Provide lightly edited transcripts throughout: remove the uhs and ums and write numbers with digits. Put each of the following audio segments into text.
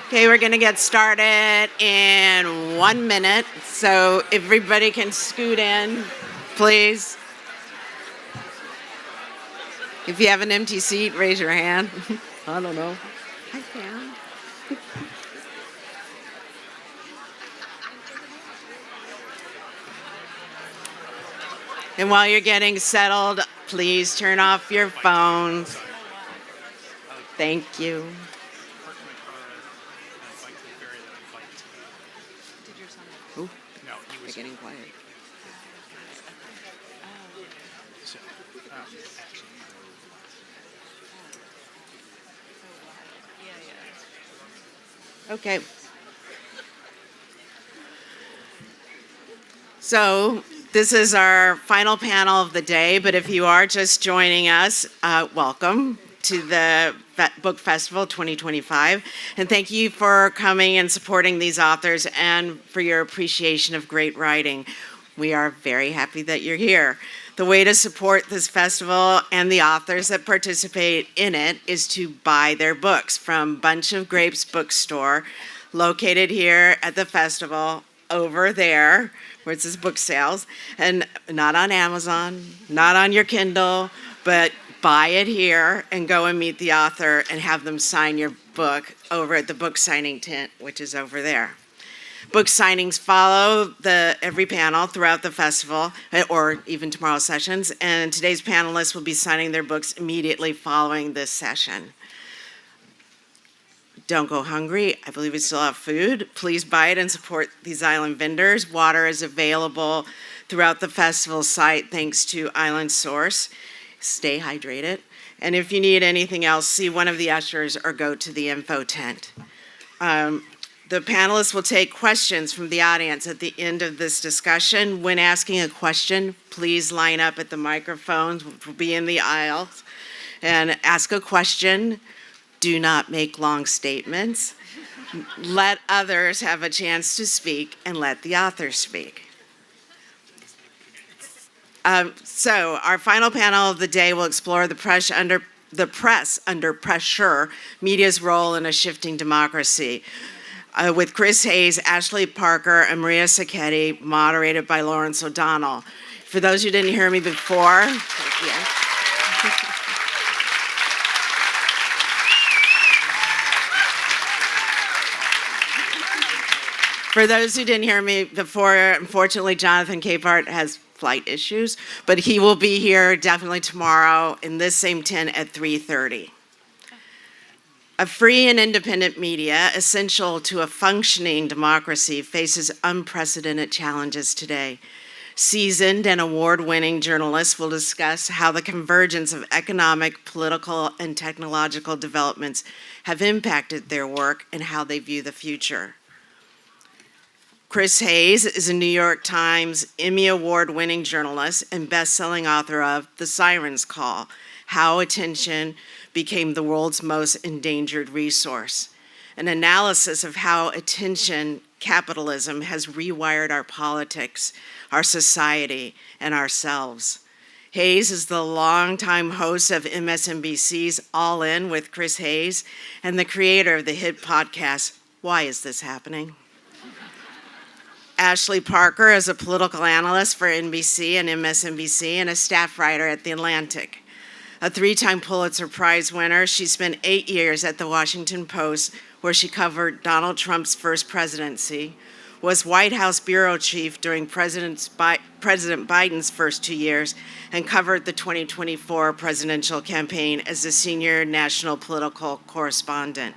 Okay, we're going to get started in 1 minute, so everybody can scoot in, please. If you have an empty seat, raise your hand. I don't know. I can. And while you're getting settled, please turn off your phones. Thank you. Ooh, they're getting quiet. Okay. So this is our final panel of the day, but if you are just joining us, welcome to the Book Festival 2025. And thank you for coming and supporting these authors and for your appreciation of great writing. We are very happy that you're here. The way to support this festival and the authors that participate in it is to buy their books from Bunch of Grapes bookstore, located here at the festival, over there, where it says book sales, and not on Amazon, not on your Kindle, but buy it here and go and meet the author and have them sign your book over at the book signing tent, which is over there. Book signings follow every panel throughout the festival, or even tomorrow's sessions, and today's panelists will be signing their books immediately following this session. Don't go hungry. I believe we still have food. Please buy it and support these island vendors. Water is available throughout the festival site thanks to Island Source. Stay hydrated. And if you need anything else, see one of the ushers or go to the info tent. The panelists will take questions from the audience at the end of this discussion. When asking a question, please line up at the microphones, which will be in the aisles, and ask a question. Do not make long statements. Let others have a chance to speak and let the author speak. So our final panel of the day will explore the press under pressure, media's role in a shifting democracy. With Chris Hayes, Ashley Parker, and Maria Sacchetti, moderated by Lawrence O'Donnell. For those who didn't hear me before, For those who didn't hear me before, unfortunately, Jonathan Capehart has flight issues, but he will be here definitely tomorrow in this same tent at 3:30. A free and independent media, essential to a functioning democracy, faces unprecedented challenges today. Seasoned and award-winning journalists will discuss how the convergence of economic, political, and technological developments have impacted their work and how they view the future. Chris Hayes is a New York Times Emmy Award-winning journalist and best-selling author of The Siren's Call: How Attention Became the World's Most Endangered Resource, an analysis of how attention capitalism has rewired our politics, our society, and ourselves. Hayes is the longtime host of MSNBC's All In with Chris Hayes and the creator of the hit podcast, Why Is This Happening? Ashley Parker is a political analyst for NBC and MSNBC and a staff writer at The Atlantic. A three-time Pulitzer Prize winner, she spent 8 years at The Washington Post, where she covered Donald Trump's first presidency, was White House bureau chief during President Biden's first 2 years, and covered the 2024 presidential campaign as the senior national political correspondent.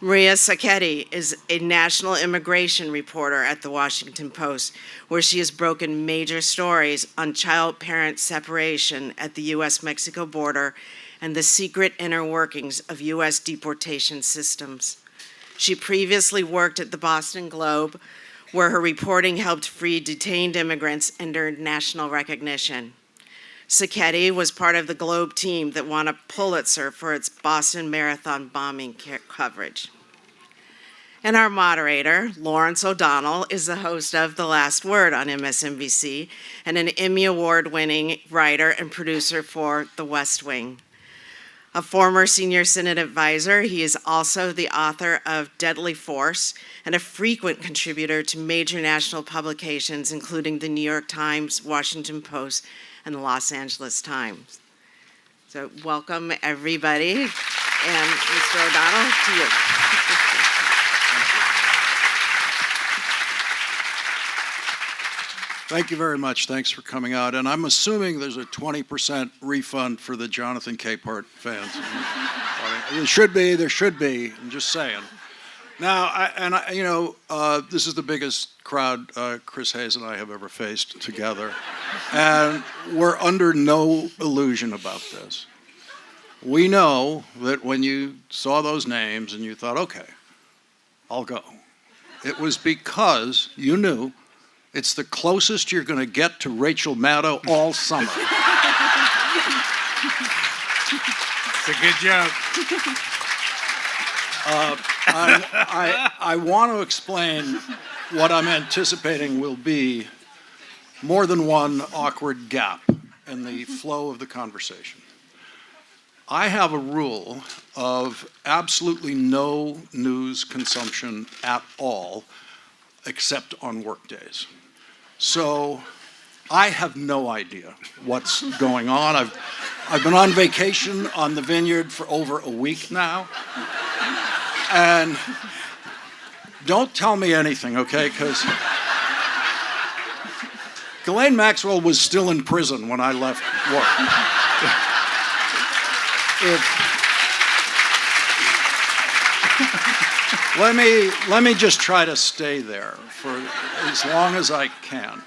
Maria Sacchetti is a national immigration reporter at The Washington Post, where she has broken major stories on child-parent separation at the U.S.-Mexico border and the secret inner workings of U.S. deportation systems. She previously worked at the Boston Globe, where her reporting helped free detained immigrants and earned national recognition. Sacchetti was part of the Globe team that won a Pulitzer for its Boston Marathon bombing coverage. And our moderator, Lawrence O'Donnell, is the host of The Last Word on MSNBC and an Emmy Award-winning writer and producer for The West Wing. A former senior Senate advisor, he is also the author of Deadly Force and a frequent contributor to major national publications, including the New York Times, Washington Post, and the Los Angeles Times. So welcome, everybody. And Mr. O'Donnell, to you. Thank you very much. Thanks for coming out. And I'm assuming there's a 20% refund for the Jonathan Capehart fans. There should be. I'm just saying. Now, this is the biggest crowd Chris Hayes and I have ever faced together. And we're under no illusion about this. We know that when you saw those names and you thought, okay, I'll go, it was because you knew it's the closest you're going to get to Rachel Maddow all summer. It's a good joke. I want to explain what I'm anticipating will be more than one awkward gap in the flow of the conversation. I have a rule of absolutely no news consumption at all, except on work days. So I have no idea what's going on. I've been on vacation on the vineyard for over a week now. And don't tell me anything, okay? Because Ghislaine Maxwell was still in prison when I left work. Let me just try to stay there for as long as I can.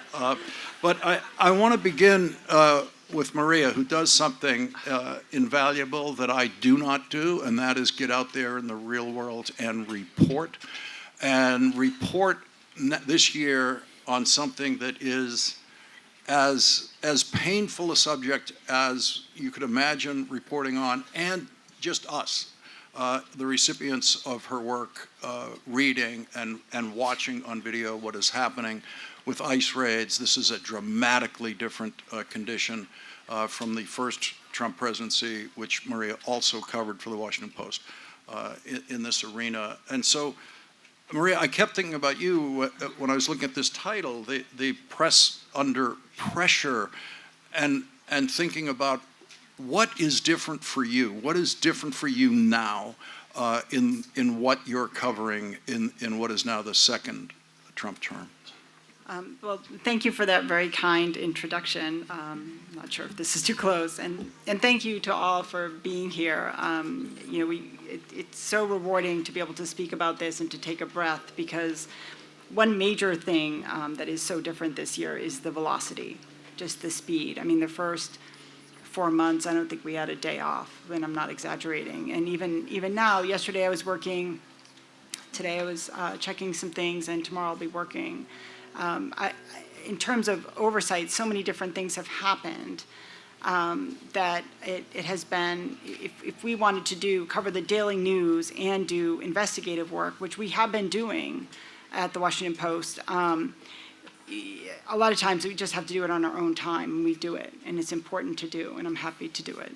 But I want to begin with Maria, who does something invaluable that I do not do, and that is get out there in the real world and report. And report this year on something that is as painful a subject as you could imagine reporting on, and just us. The recipients of her work reading and watching on video what is happening with ICE raids. This is a dramatically different condition from the first Trump presidency, which Maria also covered for the Washington Post in this arena. And so, Maria, I kept thinking about you when I was looking at this title, the press under pressure, and thinking about what is different for you? What is different for you now in what you're covering in what is now the second Trump term? Well, thank you for that very kind introduction. I'm not sure if this is too close. And thank you to all for being here. It's so rewarding to be able to speak about this and to take a breath, because one major thing that is so different this year is the velocity, just the speed. I mean, the first 4 months, I don't think we had a day off, and I'm not exaggerating. And even now, yesterday I was working, today I was checking some things, and tomorrow I'll be working. In terms of oversight, so many different things have happened that it has been, if we wanted to cover the daily news and do investigative work, which we have been doing at the Washington Post, a lot of times we just have to do it on our own time, and we do it, and it's important to do, and I'm happy to do it.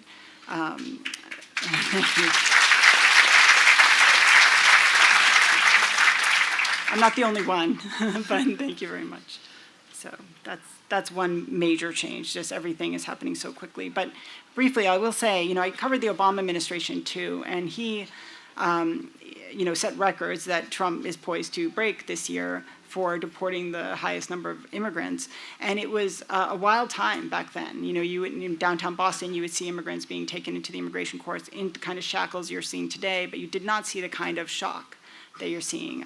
Thank you. I'm not the only one, but thank you very much. So that's one major change. Just everything is happening so quickly. But briefly, I will say, I covered the Obama administration too, and he, set records that Trump is poised to break this year for deporting the highest number of immigrants. And it was a wild time back then. In downtown Boston, you would see immigrants being taken into the immigration courts in the kind of shackles you're seeing today, but you did not see the kind of shock that you're seeing,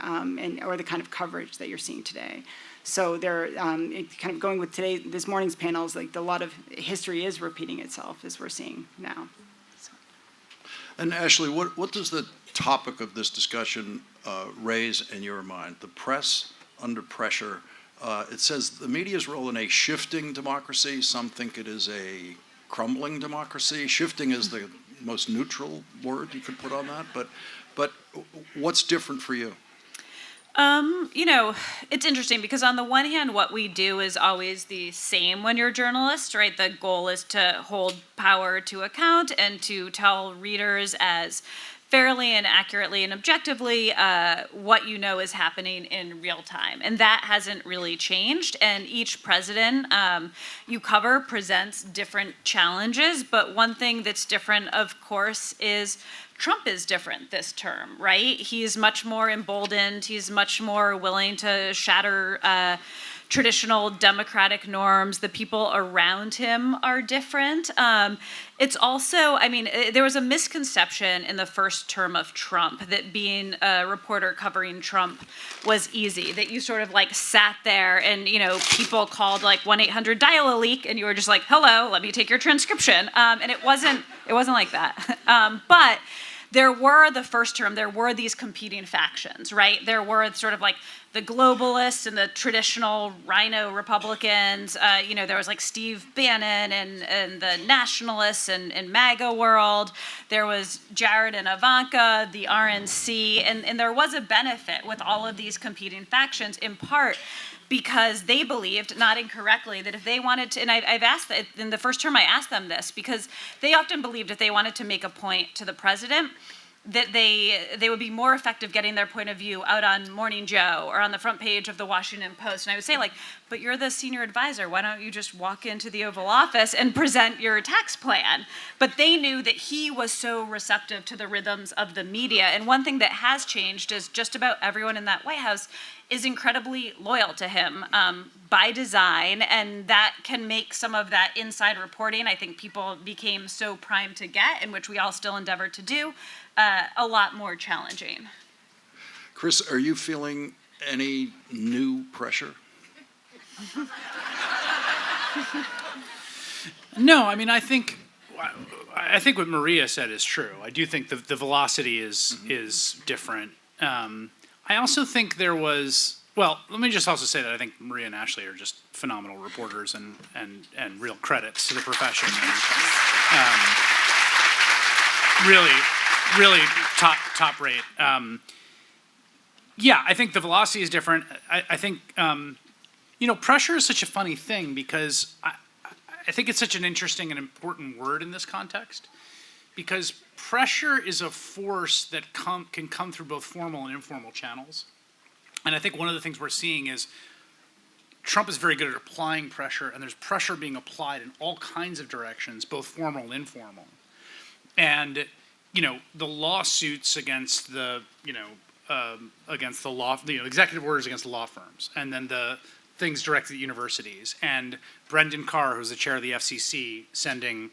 or the kind of coverage that you're seeing today. So they're kind of going with this morning's panels, like a lot of history is repeating itself as we're seeing now. So. And Ashley, what does the topic of this discussion raise in your mind? The press under pressure. It says the media's role in a shifting democracy. Some think it is a crumbling democracy? Shifting is the most neutral word you could put on that, but what's different for you? It's interesting because on the one hand, what we do is always the same when you're a journalist, right? The goal is to hold power to account and to tell readers as fairly and accurately and objectively what you know is happening in real time. And that hasn't really changed. And each president you cover presents different challenges. But one thing that's different, of course, is Trump is different this term, right? He's much more emboldened. He's much more willing to shatter traditional democratic norms. The people around him are different. It's also, there was a misconception in the first term of Trump that being a reporter covering Trump was easy, that you sort of like sat there and, people called like 1-800 dial a leak and you were just like, hello, let me take your transcription. And it wasn't like that. But there were these competing factions, right? There were sort of like the globalists and the traditional rhino Republicans. There was like Steve Bannon and the nationalists and MAGA world. There was Jared and Ivanka, the RNC, and there was a benefit with all of these competing factions, in part because they believed, not incorrectly, that if they wanted to, and I've asked, in the first term I asked them this, because they often believed if they wanted to make a point to the president, that they would be more effective getting their point of view out on Morning Joe or on the front page of the Washington Post. And I would say, like, but you're the senior advisor. Why don't you just walk into the Oval Office and present your tax plan? But they knew that he was so receptive to the rhythms of the media. And one thing that has changed is just about everyone in that White House is incredibly loyal to him by design, and that can make some of that inside reporting I think people became so primed to get, and which we all still endeavor to do, a lot more challenging. Chris, are you feeling any new pressure? No, I think what Maria said is true. I do think the velocity is different. I also think there was, well, let me just also say that I think Maria and Ashley are just phenomenal reporters and real credits to the profession. And, really top rate. Yeah, I think the velocity is different. I think, pressure is such a funny thing because I think it's such an interesting and important word in this context, because pressure is a force that can come through both formal and informal channels. And I think one of the things we're seeing is Trump is very good at applying pressure, and there's pressure being applied in all kinds of directions, both formal and informal. And, the lawsuits against the law, executive orders against the law firms, and then the things directed at universities, and Brendan Carr, who's the chair of the FCC, sending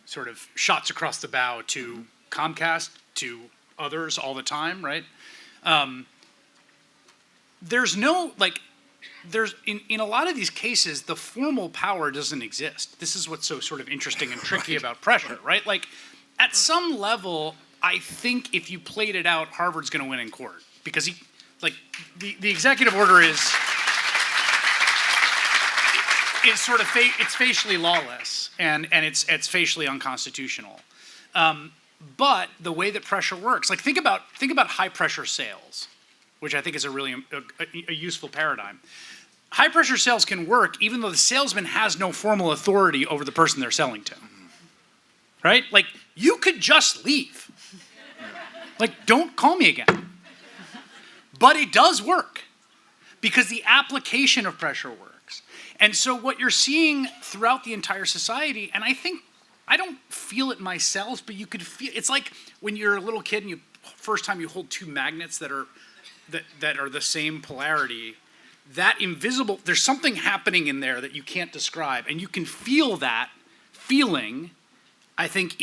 sort of shots across the bow to Comcast, to others all the time, right? There's no, in a lot of these cases, the formal power doesn't exist. This is what's so sort of interesting and tricky about pressure, right? Like, at some level, I think if you played it out, Harvard's going to win in court, because the executive order is sort of it's facially lawless and it's facially unconstitutional. But the way that pressure works, like think about high pressure sales, which I think is a really a useful paradigm. High pressure sales can work even though the salesman has no formal authority over the person they're selling to. Right? Like, you could just leave. Like, don't call me again. But it does work because the application of pressure works. And so what you're seeing throughout the entire society, and I don't feel it myself, but you could feel, it's like when you're a little kid and first time you hold two magnets that are the same polarity, that invisible, there's something happening in there that you can't describe, and you can feel that feeling, I think,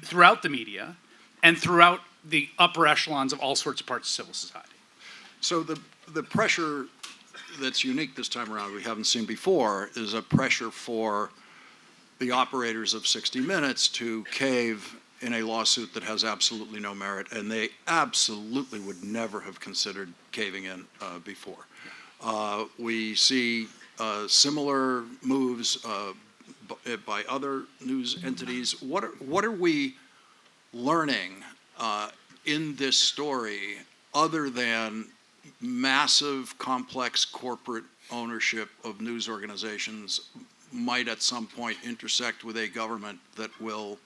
throughout the media and throughout the upper echelons of all sorts of parts of civil society. So the pressure that's unique this time around, we haven't seen before, is a pressure for the operators of 60 Minutes to cave in a lawsuit that has absolutely no merit, and they absolutely would never have considered caving in before. We see similar moves by other news entities? What are we learning in this story other than massive, complex corporate ownership of news organizations might at some point intersect with a government that will,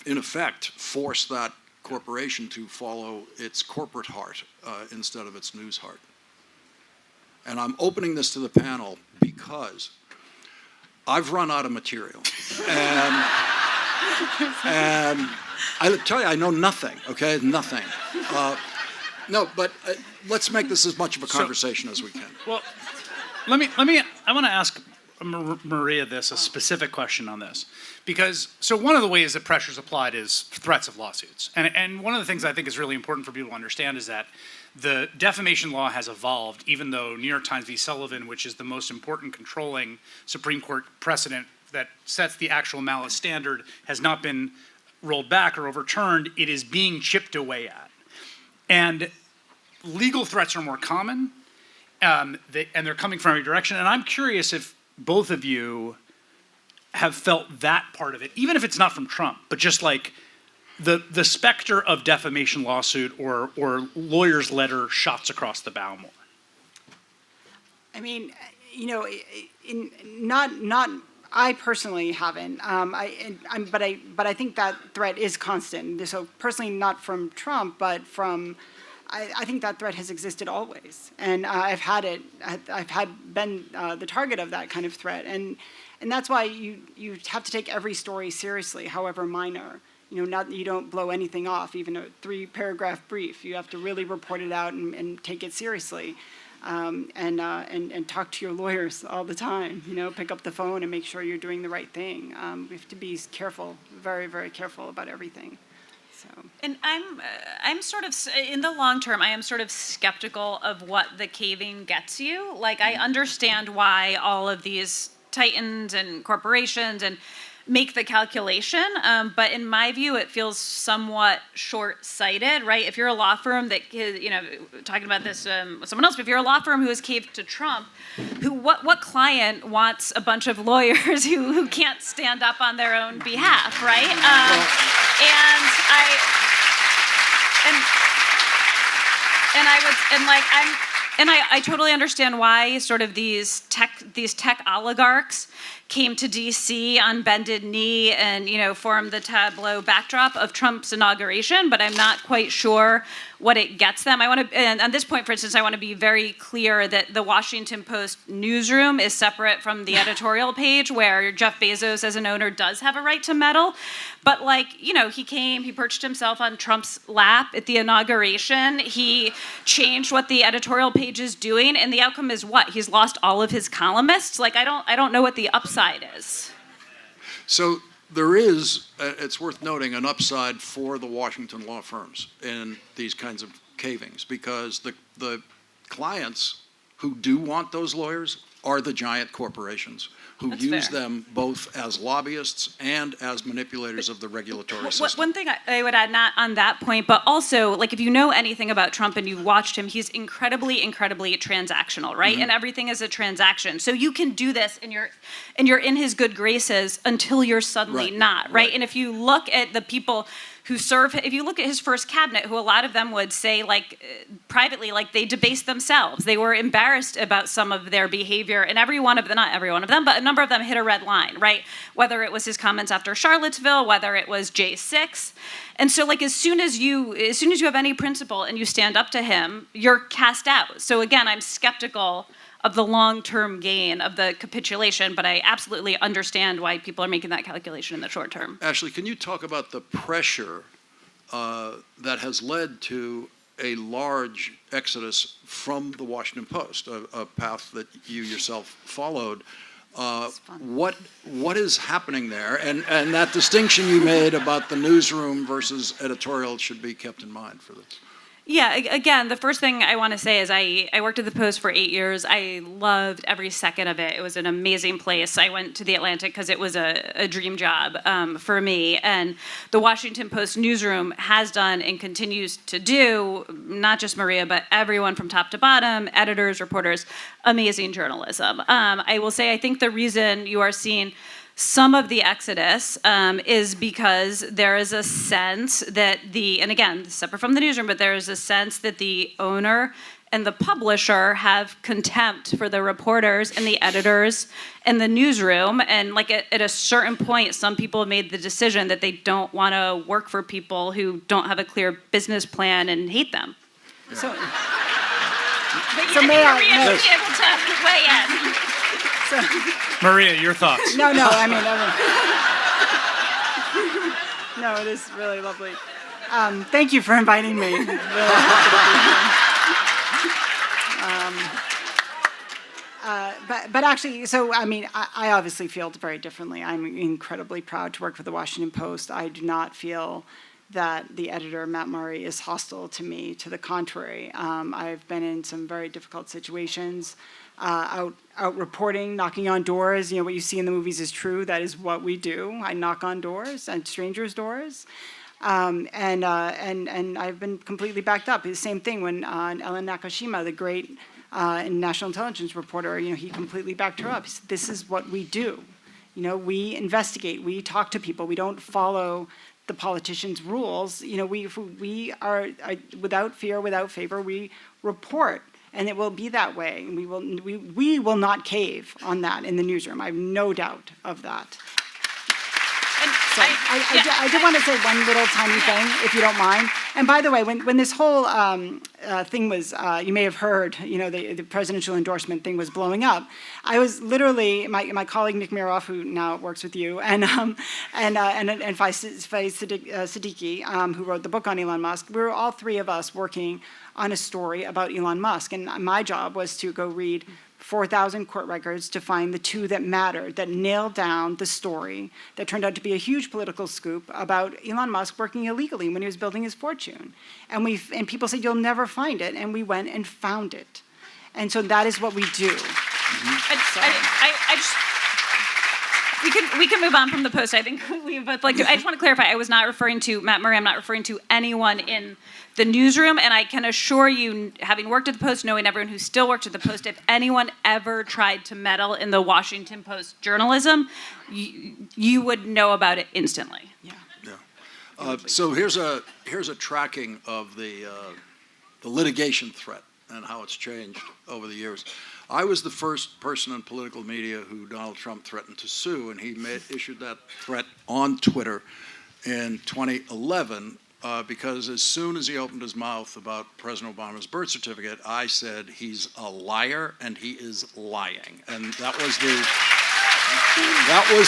in effect, force that corporation to follow its corporate heart instead of its news heart? And I'm opening this to the panel because I've run out of material. And I tell you, I know nothing, okay? Nothing. No, but let's make this as much of a conversation as we can. Well, I want to ask Maria a specific question on this. Because, so one of the ways that pressure is applied is threats of lawsuits. And one of the things I think is really important for people to understand is that the defamation law has evolved, even though New York Times v. Sullivan, which is the most important controlling Supreme Court precedent that sets the actual malice standard, has not been rolled back or overturned, it is being chipped away at. And legal threats are more common, and they're coming from every direction. And I'm curious if both of you have felt that part of it, even if it's not from Trump, but just like the specter of defamation lawsuit or lawyer's letter shots across the bow more. I mean, you know, I personally haven't, but I think that threat is constant. So personally, not from Trump, but from, I think that threat has existed always, and I've been the target of that kind of threat, and that's why you have to take every story seriously, however minor. You know, you don't blow anything off, even a 3-paragraph brief. You have to really report it out and take it seriously. And talk to your lawyers all the time. You know, pick up the phone and make sure you're doing the right thing. We have to be careful, very, very careful about everything. So. And I'm sort of, in the long term, I am sort of skeptical of what the caving gets you. Like, I understand why all of these titans and corporations and make the calculation, but in my view, it feels somewhat short-sighted, right? If you're a law firm that, you know, talking about this with someone else, but if you're a law firm who has caved to Trump, what client wants a bunch of lawyers who can't stand up on their own behalf, right? I totally understand why sort of these tech oligarchs came to D.C. on bended knee and, you know, formed the tableau backdrop of Trump's inauguration, but I'm not quite sure what it gets them. And at this point, for instance, I want to be very clear that the Washington Post newsroom is separate from the editorial page, where Jeff Bezos as an owner does have a right to meddle. But, like, you know, he perched himself on Trump's lap at the inauguration. He changed what the editorial page is doing, and the outcome is what? He's lost all of his columnists? Like, I don't know what the upside is. So there is, it's worth noting, an upside for the Washington law firms in these kinds of cavings, because the clients who do want those lawyers are the giant corporations who That's use fair. them both as lobbyists and as manipulators of the regulatory system. One thing I would add, not on that point, but also, like, if you know anything about Trump and you've watched him, he's incredibly, incredibly transactional, right? Mm-hmm. And everything is a transaction. So you can do this and you're in his good graces until you're suddenly not, right? And if you look at the people who serve, if you look at his first cabinet, who a lot of them would say, like, privately, like, they debased themselves. They were embarrassed about some of their behavior, and every one of them, not every one of them, but a number of them hit a red line, right? Whether it was his comments after Charlottesville, whether it was J6. And so, like, as soon as you have any principle and you stand up to him, you're cast out. So again, I'm skeptical of the long-term gain of the capitulation, but I absolutely understand why people are making that calculation in the short term. Ashley, can you talk about the pressure that has led to a large exodus from the Washington Post, a path that you yourself followed? What is happening there? And that distinction you made about the newsroom versus editorial should be kept in mind for this. Yeah, again, the first thing I want to say is I worked at the Post for 8 years. I loved every second of it. It was an amazing place. I went to the Atlantic because it was a dream job for me. And the Washington Post newsroom has done and continues to do, not just Maria, but everyone from top to bottom, editors, reporters, amazing journalism. I will say I think the reason you are seeing some of the exodus is because there is a sense that and again, separate from the newsroom, but there is a sense that the owner and the publisher have contempt for the reporters and the editors in the newsroom. And like at a certain point, some people have made the decision that they don't want to work for people who don't have a clear business plan and hate them. So, So may I- Maria should be able to weigh in. Maria, your thoughts? no, no, it is really lovely. Thank you for inviting me. Really happy to be here. But actually, so I mean, I obviously feel very differently. I'm incredibly proud to work for the Washington Post. I do not feel that the editor, Matt Murray, is hostile to me. To the contrary, I've been in some very difficult situations, out reporting, knocking on doors. You know, what you see in the movies is true. That is what we do. I knock on doors and strangers' doors. And I've been completely backed up. The same thing when Ellen Nakashima, the great national intelligence reporter, you know, he completely backed her up. He said, this is what we do. You know, we investigate, we talk to people, we don't follow the politicians' rules. You know, we are without fear, without favor, we report. And it will be that way. And we will not cave on that in the newsroom. I have no doubt of that. And So I did want to say one little tiny thing, if you don't mind. And by the way, when this whole thing was, you may have heard, you know, the presidential endorsement thing was blowing up. I was literally, my colleague Nick Miroff, who now works with you, and Faiz Siddiqui, who wrote the book on Elon Musk, we were all three of us working on a story about Elon Musk. And my job was to go read 4,000 court records to find the two that mattered, that nailed down the story that turned out to be a huge political scoop about Elon Musk working illegally when he was building his fortune. And people said, you'll never find it. And we went and found it. And so that is what we do. We can move on from the Post. I think we both like to. I just want to clarify. I was not referring to Matt Murray. I'm not referring to anyone in the newsroom. And I can assure you, having worked at the Post, knowing everyone who still worked at the Post, if anyone ever tried to meddle in the Washington Post journalism, you would know about it instantly. Yeah. So here's a tracking of the litigation threat and how it's changed over the years. I was the first person in political media who Donald Trump threatened to sue, and he issued that threat on Twitter in 2011 because as soon as he opened his mouth about President Obama's birth certificate, I said he's a liar and he is lying, and that was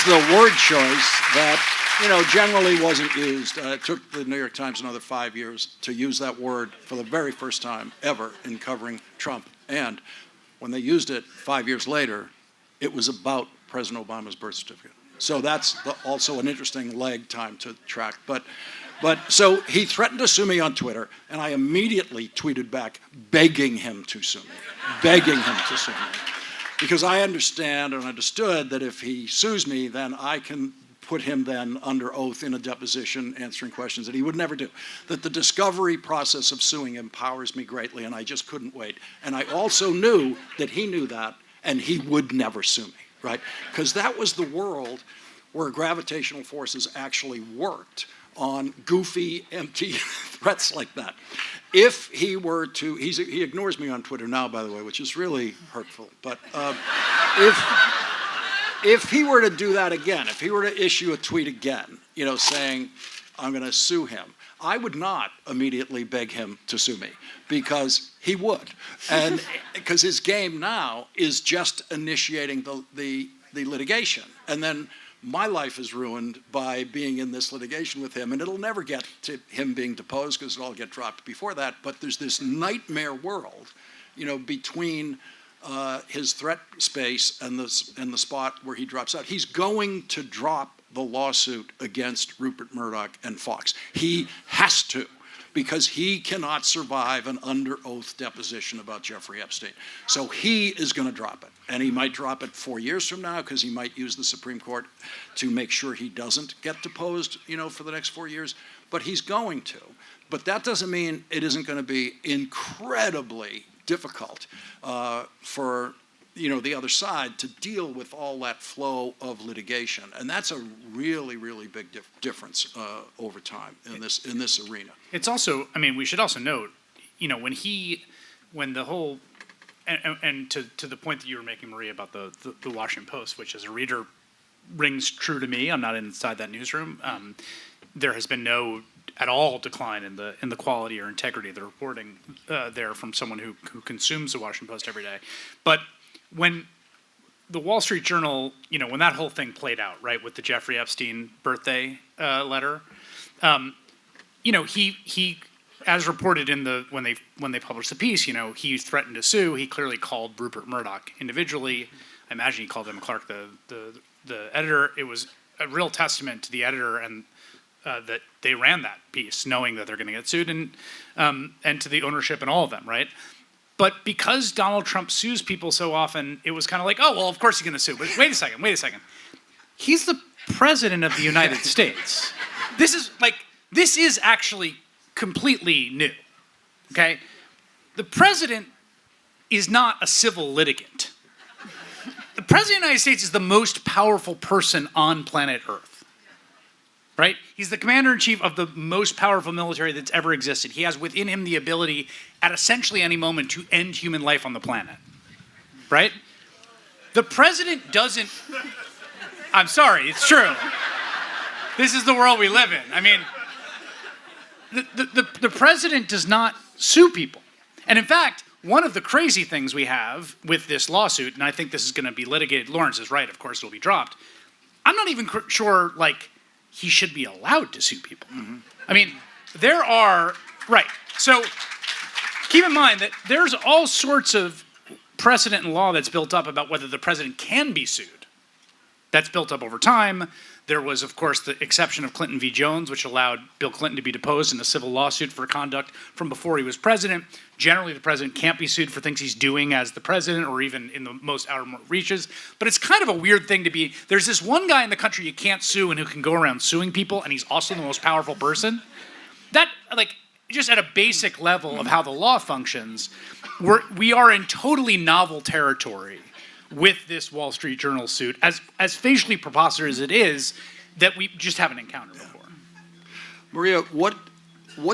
the word choice that, you know, generally wasn't used. It took the New York Times another 5 years to use that word for the very first time ever in covering Trump. And when they used it 5 years later, it was about President Obama's birth certificate. So that's also an interesting lag time to track. But so he threatened to sue me on Twitter, and I immediately tweeted back begging him to sue me, because I understand and understood that if he sues me, then I can put him then under oath in a deposition answering questions that he would never do. That the discovery process of suing empowers me greatly, and I just couldn't wait. And I also knew that he knew that, and he would never sue me, right? Because that was the world where gravitational forces actually worked on goofy, empty threats like that. If he were to, he ignores me on Twitter now, by the way, which is really hurtful, but if he were to do that again, if he were to issue a tweet again, you know, saying, I'm going to sue him, I would not immediately beg him to sue me, because he would. And because his game now is just initiating the litigation. And then my life is ruined by being in this litigation with him, and it'll never get to him being deposed because it'll all get dropped before that. But there's this nightmare world, you know, between his threat space and the spot where he drops out. He's going to drop the lawsuit against Rupert Murdoch and Fox. He has to, because he cannot survive an under oath deposition about Jeffrey Epstein. So he is going to drop it. And he might drop it 4 years from now because he might use the Supreme Court to make sure he doesn't get deposed, for the next 4 years. But he's going to. But that doesn't mean it isn't going to be incredibly difficult for the other side to deal with all that flow of litigation, and that's a really, really big difference over time in this arena. It's also, we should also note, when the whole, and to the point that you were making, Maria, about the Washington Post, which as a reader rings true to me. I'm not inside that newsroom. There has been no at all decline in the quality or integrity of the reporting there from someone who consumes the Washington Post every day, but when the Wall Street Journal, when that whole thing played out, right, with the Jeffrey Epstein birthday letter, he, as reported in when they published the piece, he threatened to sue. He clearly called Rupert Murdoch individually. I imagine he called Emma Clark, the editor. It was a real testament to the editor and that they ran that piece, knowing that they're going to get sued, and to the ownership and all of them, right? But because Donald Trump sues people so often, it was kind of like, oh, well, of course he's going to sue. But wait a second. He's the president of the United States. This is actually completely new, okay? The president is not a civil litigant. The president of the United States is the most powerful person on planet Earth. Right? He's the commander-in-chief of the most powerful military that's ever existed. He has within him the ability at essentially any moment to end human life on the planet. Right? The president doesn't... I'm sorry, it's true. This is the world we live in. The president does not sue people. And in fact, one of the crazy things we have with this lawsuit, and I think this is going to be litigated, Lawrence is right, of course it will be dropped, I'm not even sure, he should be allowed to sue people. Mm-hmm. There are, right, so keep in mind that there's all sorts of precedent and law that's built up about whether the president can be sued. That's built up over time. There was, of course, the exception of Clinton v. Jones, which allowed Bill Clinton to be deposed in a civil lawsuit for conduct from before he was president. Generally, the president can't be sued for things he's doing as the president or even in the most outer reaches. But it's kind of a weird thing to be. There's this one guy in the country you can't sue and who can go around suing people, and he's also the most powerful person. That, just at a basic level of how the law functions, we are in totally novel territory with this Wall Street Journal suit, as facially preposterous as it is, that we just haven't encountered before. Maria, what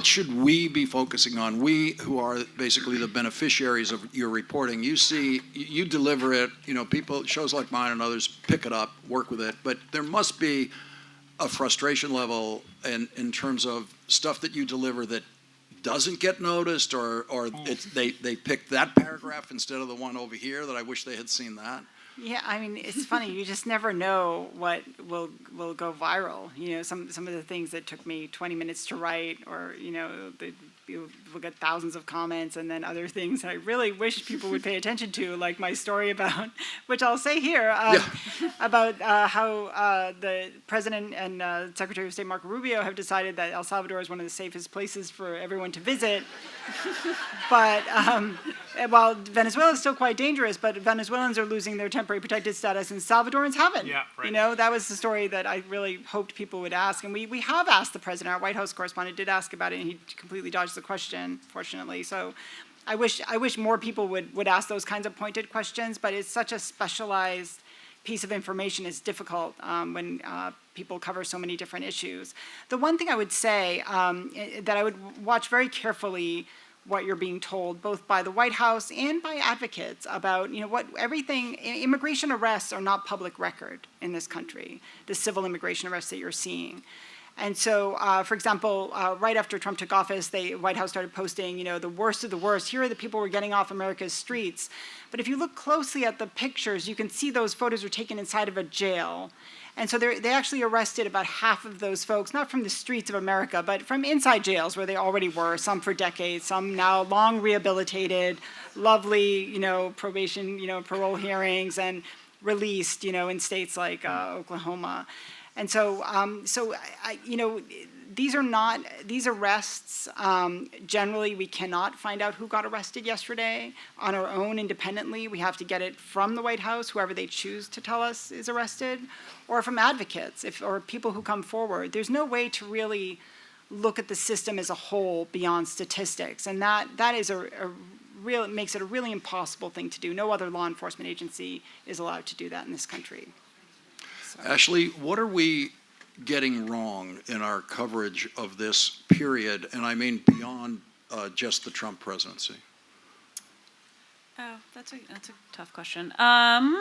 should we be focusing on? We who are basically the beneficiaries of your reporting. You deliver it, people, shows like mine and others pick it up, work with it, but there must be a frustration level in terms of stuff that you deliver that doesn't get noticed, or they picked that paragraph instead of the one over here that I wish they had seen that. Yeah, it's funny. You just never know what will go viral. Some of the things that took me 20 minutes to write, or we'll get thousands of comments, and then other things I really wish people would pay attention to, like my story about, which I'll say here, about how the President and Secretary of State Marco Rubio have decided that El Salvador is one of the safest places for everyone to visit. But while Venezuela is still quite dangerous, but Venezuelans are losing their temporary protected status and Salvadorans haven't. Yeah, right. That was the story that I really hoped people would ask. And we have asked the president. Our White House correspondent did ask about it, and he completely dodged the question, fortunately. So I wish more people would ask those kinds of pointed questions, but it's such a specialized piece of information. It's difficult when people cover so many different issues. The one thing I would say that I would watch very carefully what you're being told, both by the White House and by advocates, about immigration arrests are not public record in this country, the civil immigration arrests that you're seeing. And so, for example, right after Trump took office, the White House started posting, the worst of the worst. Here are the people who are getting off America's streets. But if you look closely at the pictures, you can see those photos were taken inside of a jail. And so they actually arrested about half of those folks, not from the streets of America, but from inside jails where they already were, some for decades, some now long rehabilitated, lovely, probation, parole hearings, and released, in states like Oklahoma. And so, these arrests, generally we cannot find out who got arrested yesterday on our own independently. We have to get it from the White House, whoever they choose to tell us is arrested, or from advocates, or people who come forward. There's no way to really look at the system as a whole beyond statistics, and that is it makes it a really impossible thing to do. No other law enforcement agency is allowed to do that in this country. Ashley, what are we getting wrong in our coverage of this period, and I mean beyond just the Trump presidency? Oh, that's a tough question. I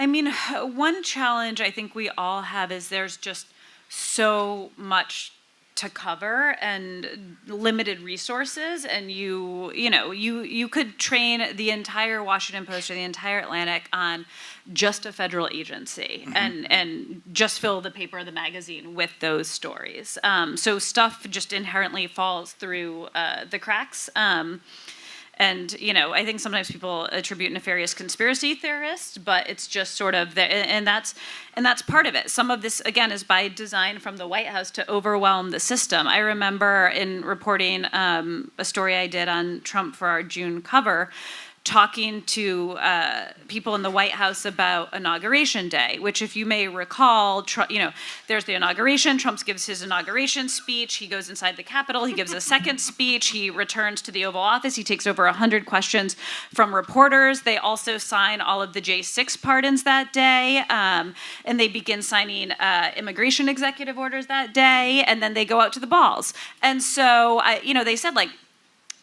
mean, one challenge I think we all have is there's just so much to cover and limited resources, and you could train the entire Washington Post or the entire Atlantic on just a federal agency and just fill the paper or the magazine with those stories. So stuff just inherently falls through the cracks. And, I think sometimes people attribute nefarious conspiracy theorists, but it's just sort of, and that's part of it. Some of this, again, is by design from the White House to overwhelm the system. I remember in reporting a story I did on Trump for our June cover, talking to people in the White House about Inauguration Day, which, if you may recall, there's the inauguration. Trump gives his inauguration speech. He goes inside the Capitol. He gives a second speech. He returns to the Oval Office. He takes over 100 questions from reporters. They also sign all of the J6 pardons that day, and they begin signing immigration executive orders that day, and then they go out to the balls. And so,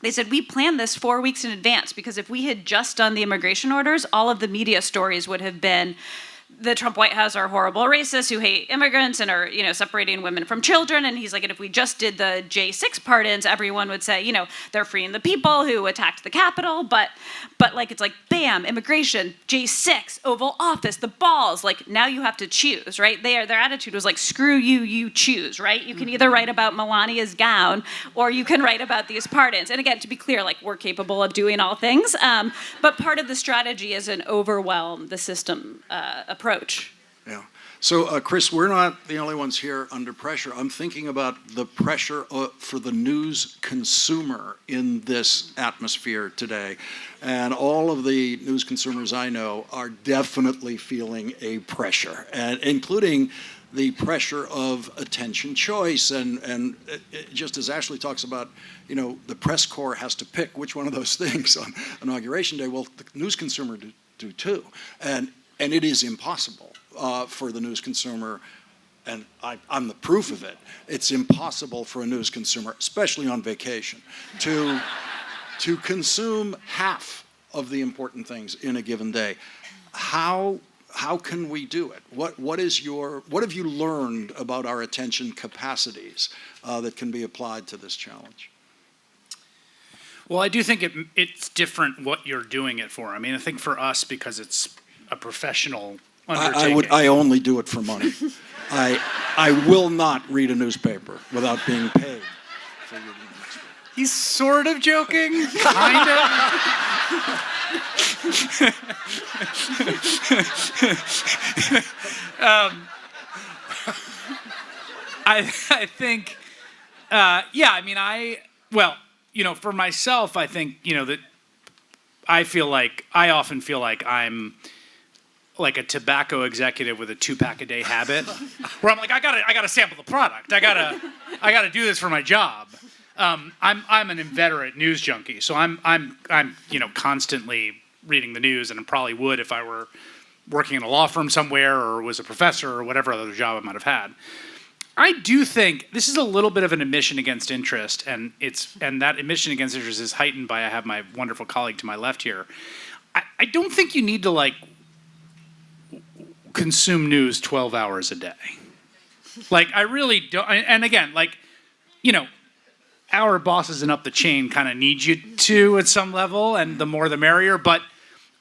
they said, we planned this 4 weeks in advance, because if we had just done the immigration orders, all of the media stories would have been the Trump White House are horrible racists who hate immigrants and are, separating women from children. And he's like, and if we just did the J6 pardons, everyone would say, they're freeing the people who attacked the Capitol. But it's like, bam, immigration, J6, Oval Office, the balls. Like, now you have to choose, right? Their attitude was like, screw you, you choose, right? You can either write about Melania's gown or you can write about these pardons. And again, to be clear, like, we're capable of doing all things. But part of the strategy is an overwhelm the system approach. Yeah. So, Chris, we're not the only ones here under pressure. I'm thinking about the pressure for the news consumer in this atmosphere today. And all of the news consumers I know are definitely feeling a pressure, and including the pressure of attention choice. And just as Ashley talks about, the press corps has to pick which one of those things on Inauguration Day. Well, the news consumer do too. And it is impossible for the news consumer, and I'm the proof of it. It's impossible for a news consumer, especially on vacation, to consume half of the important things in a given day. How can we do it? What have you learned about our attention capacities that can be applied to this challenge? Well, I do think it's different what you're doing it for. I mean, I think for us, because it's a professional undertaking. I only do it for money. I will not read a newspaper without being paid for reading a newspaper. He's sort of joking, kind of. I think, for myself, I think, that I often feel like I'm like a tobacco executive with a 2-pack a day habit, where I'm like, I gotta sample the product. I gotta do this for my job. I'm an inveterate news junkie, so I'm constantly reading the news, and I probably would if I were working in a law firm somewhere or was a professor or whatever other job I might have had. I do think this is a little bit of an admission against interest, and that admission against interest is heightened by I have my wonderful colleague to my left here. I don't think you need to consume news 12 hours a day. I really don't. And again, our bosses and up the chain kind of need you to at some level, and the more the merrier. But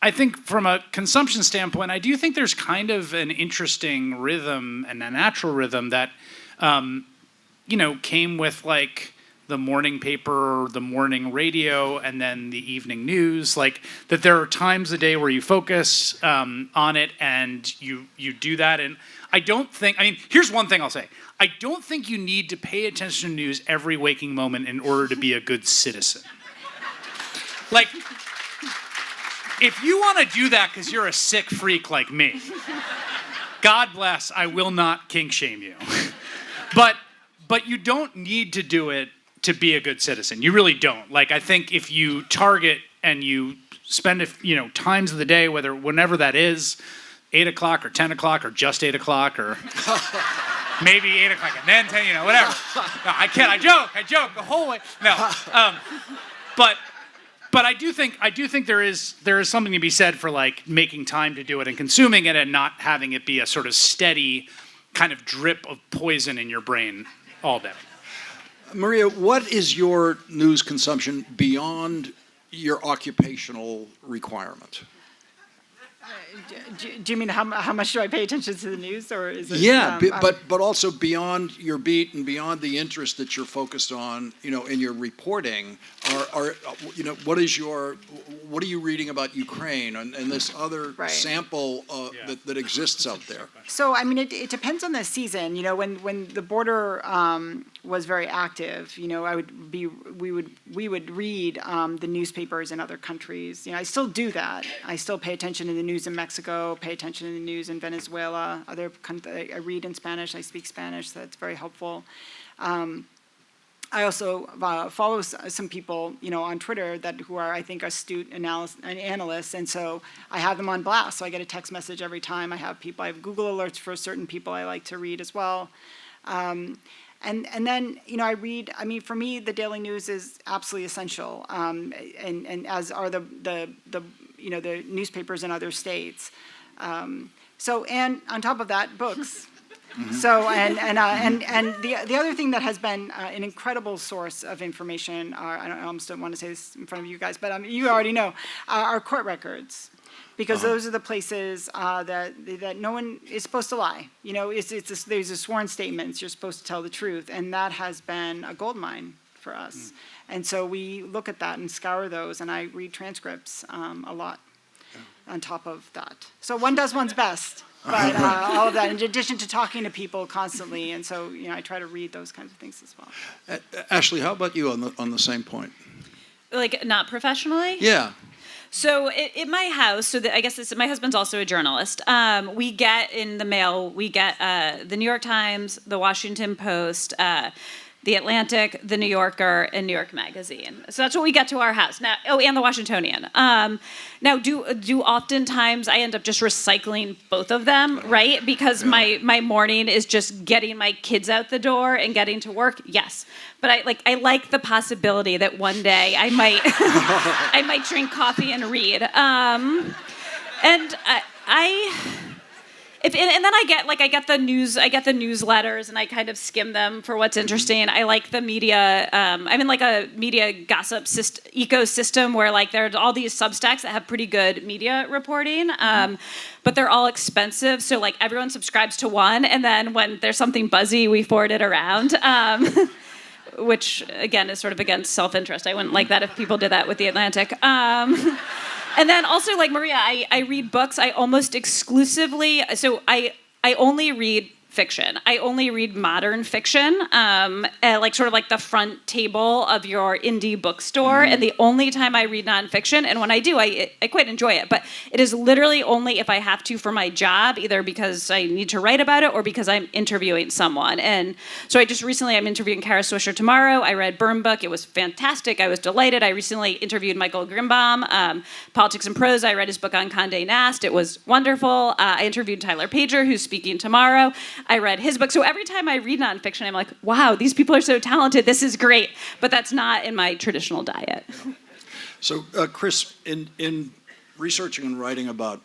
I think from a consumption standpoint, I do think there's kind of an interesting rhythm and a natural rhythm that, came with the morning paper, the morning radio, and then the evening news. That there are times a day where you focus on it and you do that. And Here's one thing I'll say. I don't think you need to pay attention to news every waking moment in order to be a good citizen. Like, if you want to do that because you're a sick freak like me, God bless, I will not kink shame you. But you don't need to do it to be a good citizen. You really don't. Like, I think if you target and you spend, times of the day, whenever that is, 8 o'clock or 10 o'clock or just 8 o'clock or maybe 8 o'clock and then 10, whatever. No, I kid, I joke the whole way. No, but I do think there is something to be said for like making time to do it and consuming it and not having it be a sort of steady kind of drip of poison in your brain all day. Maria, what is your news consumption beyond your occupational requirement? Do you mean how much do I pay attention to the news, or is it? Yeah, but also beyond your beat and beyond the interest that you're focused on, in your reporting, what are you reading about Ukraine and this other sample that exists out there? So it depends on the season. When the border was very active, we would read the newspapers in other countries. I still do that. I still pay attention to the news in Mexico, pay attention to the news in Venezuela. I read in Spanish, I speak Spanish, so that's very helpful. I also follow some people, on Twitter who are, I think, astute analysts, and so I have them on blast. So I get a text message every time. I have Google alerts for certain people I like to read as well. And then, I read. For me, the daily news is absolutely essential, and as are the newspapers in other states. And on top of that, books. Mm-hmm. So and the other thing that has been an incredible source of information I almost don't want to say this in front of you guys, but you already know, are court records, because those are the places that no one is supposed to lie. There's a sworn statements, you're supposed to tell the truth, and that has been a goldmine for us. And so we look at that and scour those, and I read transcripts a lot on top of that. So one does one's best. But all of that, in addition to talking to people constantly, and so I try to read those kinds of things as well. Ashley, how about you on the same point? Like, not professionally? Yeah. So in my house, I guess my husband's also a journalist. We get in the mail, the New York Times, the Washington Post, the Atlantic, the New Yorker, and New York Magazine. So that's what we get to our house now. Oh, and the Washingtonian. Now, do oftentimes I end up just recycling both of them, right? Because my morning is just getting my kids out the door and getting to work. Yes, but I like the possibility that one day I might I might drink coffee and read. And then I get the newsletters, and I kind of skim them for what's interesting. I like the media. I'm in like a media gossip ecosystem where there are all these Substacks that have pretty good media reporting, but they're all expensive. So everyone subscribes to one, and then when there's something buzzy, we forward it around. Which again is sort of against self-interest. I wouldn't like that if people did that with the Atlantic. And then also, like Maria, I read books. I almost exclusively, so I only read fiction. I only read modern fiction, sort of like the front table of your indie bookstore. Mm-hmm. And the only time I read nonfiction, and when I do, I quite enjoy it. But it is literally only if I have to for my job, either because I need to write about it or because I'm interviewing someone. And so I'm interviewing Kara Swisher tomorrow. I read Burn Book. It was fantastic. I was delighted. I recently interviewed Michael Grimbaum, Politics and Prose. I read his book on Condé Nast. It was wonderful. I interviewed Tyler Pager, who's speaking tomorrow. I read his book. So every time I read nonfiction, I'm like, wow, these people are so talented. This is great. But that's not in my traditional diet. So, Chris, in researching and writing about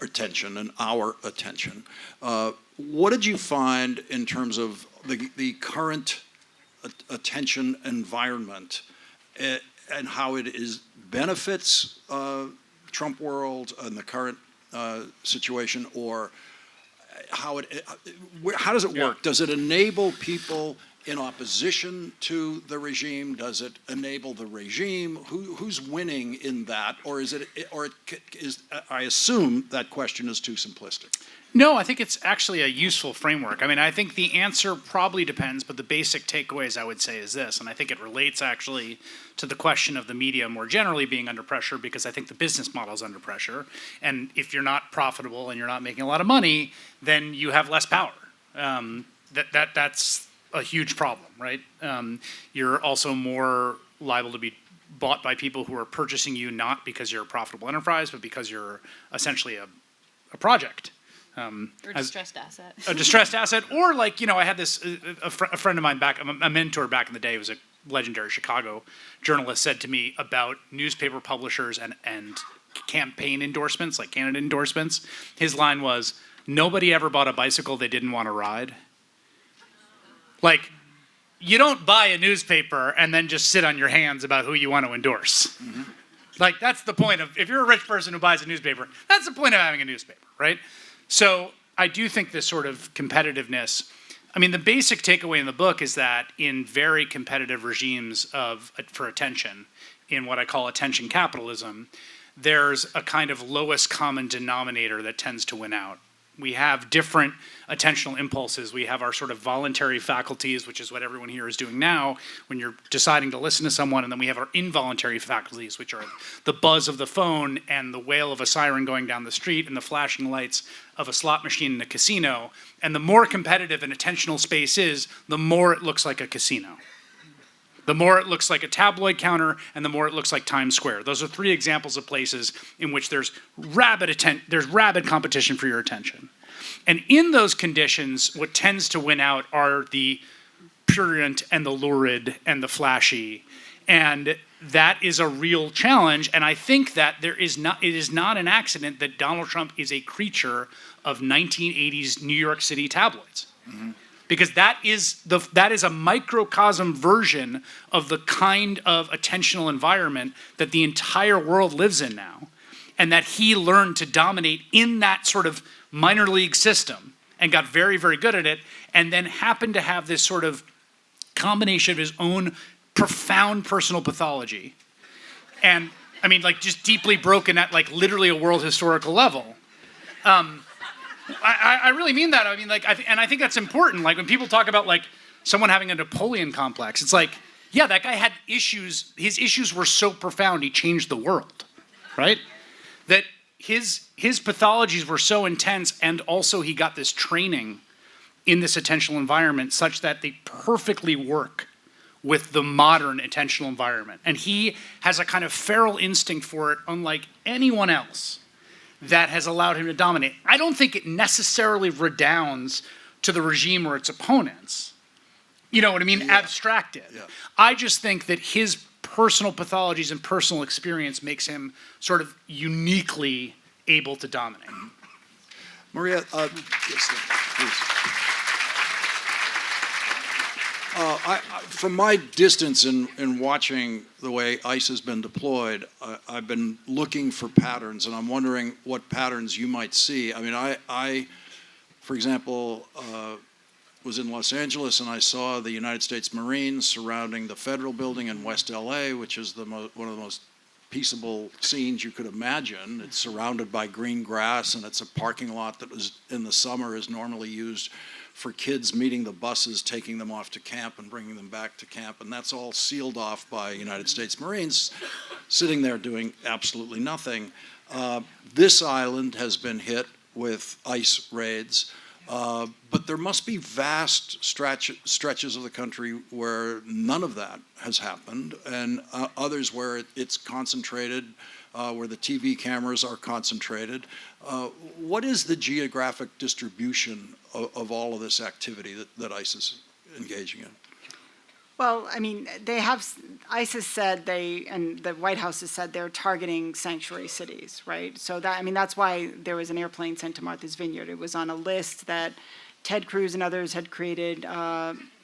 attention and our attention, what did you find in terms of the current attention environment and how it benefits Trump world and the current situation, or how does it work? Does it enable people in opposition to the regime? Does it enable the regime? Who's winning in that? Or I assume that question is too simplistic. No, I think it's actually a useful framework. I mean, I think the answer probably depends, but the basic takeaways I would say is this, and I think it relates actually to the question of the media more generally being under pressure, because I think the business model is under pressure. And if you're not profitable and you're not making a lot of money, then you have less power. That's a huge problem, right? You're also more liable to be bought by people who are purchasing you not because you're a profitable enterprise, but because you're essentially a project. Or distressed asset. A distressed asset, or like, I had this, a friend of mine back, a mentor back in the day, who was a legendary Chicago journalist, said to me about newspaper publishers and campaign endorsements, like candidate endorsements. His line was, nobody ever bought a bicycle they didn't want to ride. Like, you don't buy a newspaper and then just sit on your hands about who you want to endorse. Mm-hmm. Like, that's the point of, if you're a rich person who buys a newspaper, that's the point of having a newspaper, right? So I do think this sort of competitiveness, I mean, the basic takeaway in the book is that in very competitive regimes for attention, in what I call attention capitalism, there's a kind of lowest common denominator that tends to win out. We have different attentional impulses. We have our sort of voluntary faculties, which is what everyone here is doing now when you're deciding to listen to someone, and then we have our involuntary faculties, which are the buzz of the phone and the wail of a siren going down the street and the flashing lights of a slot machine in a casino. And the more competitive an attentional space is, the more it looks like a casino. The more it looks like a tabloid counter, and the more it looks like Times Square. Those are three examples of places in which there's rabid competition for your attention. And in those conditions, what tends to win out are the prurient and the lurid and the flashy. And that is a real challenge. And I think that it is not an accident that Donald Trump is a creature of 1980s New York City tabloids. Mm-hmm. Because that is a microcosm version of the kind of attentional environment that the entire world lives in now, and that he learned to dominate in that sort of minor league system and got very, very good at it, and then happened to have this sort of combination of his own profound personal pathology, and I mean, like, just deeply broken at like literally a world historical level. I really mean that. I mean, like, I think that's important. Like, when people talk about like someone having a Napoleon complex, it's like, yeah, that guy had issues. His issues were so profound, he changed the world, right? That his pathologies were so intense, and also he got this training in this attentional environment such that they perfectly work with the modern attentional environment. And he has a kind of feral instinct for it, unlike anyone else, that has allowed him to dominate. I don't think it necessarily redounds to the regime or its opponents. You know what I mean? Yeah. Abstracted. Yeah. I just think that his personal pathologies and personal experience makes him sort of uniquely able to dominate. Maria, yes, please. From my distance in watching the way ICE has been deployed, I've been looking for patterns, and I'm wondering what patterns you might see. I mean, I for example, was in Los Angeles, and I saw the United States Marines surrounding the Federal Building in West LA, which is one of the most peaceable scenes you could imagine. It's surrounded by green grass, and it's a parking lot that was, in the summer, is normally used for kids meeting the buses, taking them off to camp and bringing them back to camp. And that's all sealed off by United States Marines sitting there doing absolutely nothing. This island has been hit with ICE raids, but there must be vast stretches of the country where none of that has happened, and others where it's concentrated, where the TV cameras are concentrated. What is the geographic distribution of all of this activity that ICE is engaging in? Well, I mean, ICE has said and the White House has said they're targeting sanctuary cities, right? So that's why there was an airplane sent to Martha's Vineyard. It was on a list that Ted Cruz and others had created,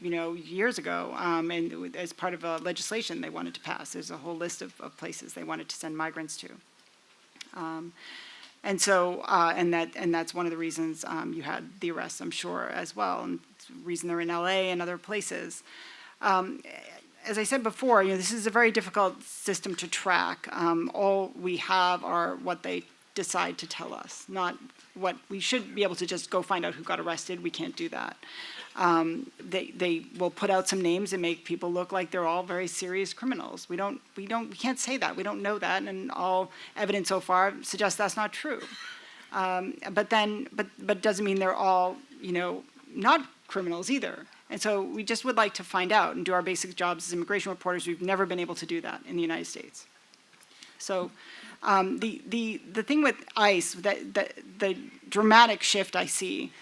years ago, and as part of a legislation they wanted to pass. There's a whole list of places they wanted to send migrants to. And that's one of the reasons you had the arrests, I'm sure, as well, and the reason they're in LA and other places. As I said before, this is a very difficult system to track. All we have are what they decide to tell us, not what we should be able to just go find out who got arrested. We can't do that. They will put out some names and make people look like they're all very serious criminals. We can't say that. We don't know that, and all evidence so far suggests that's not true. But doesn't mean they're all, not criminals either. And so we just would like to find out and do our basic jobs as immigration reporters. We've never been able to do that in the United States. So the thing with ICE, the dramatic shift I see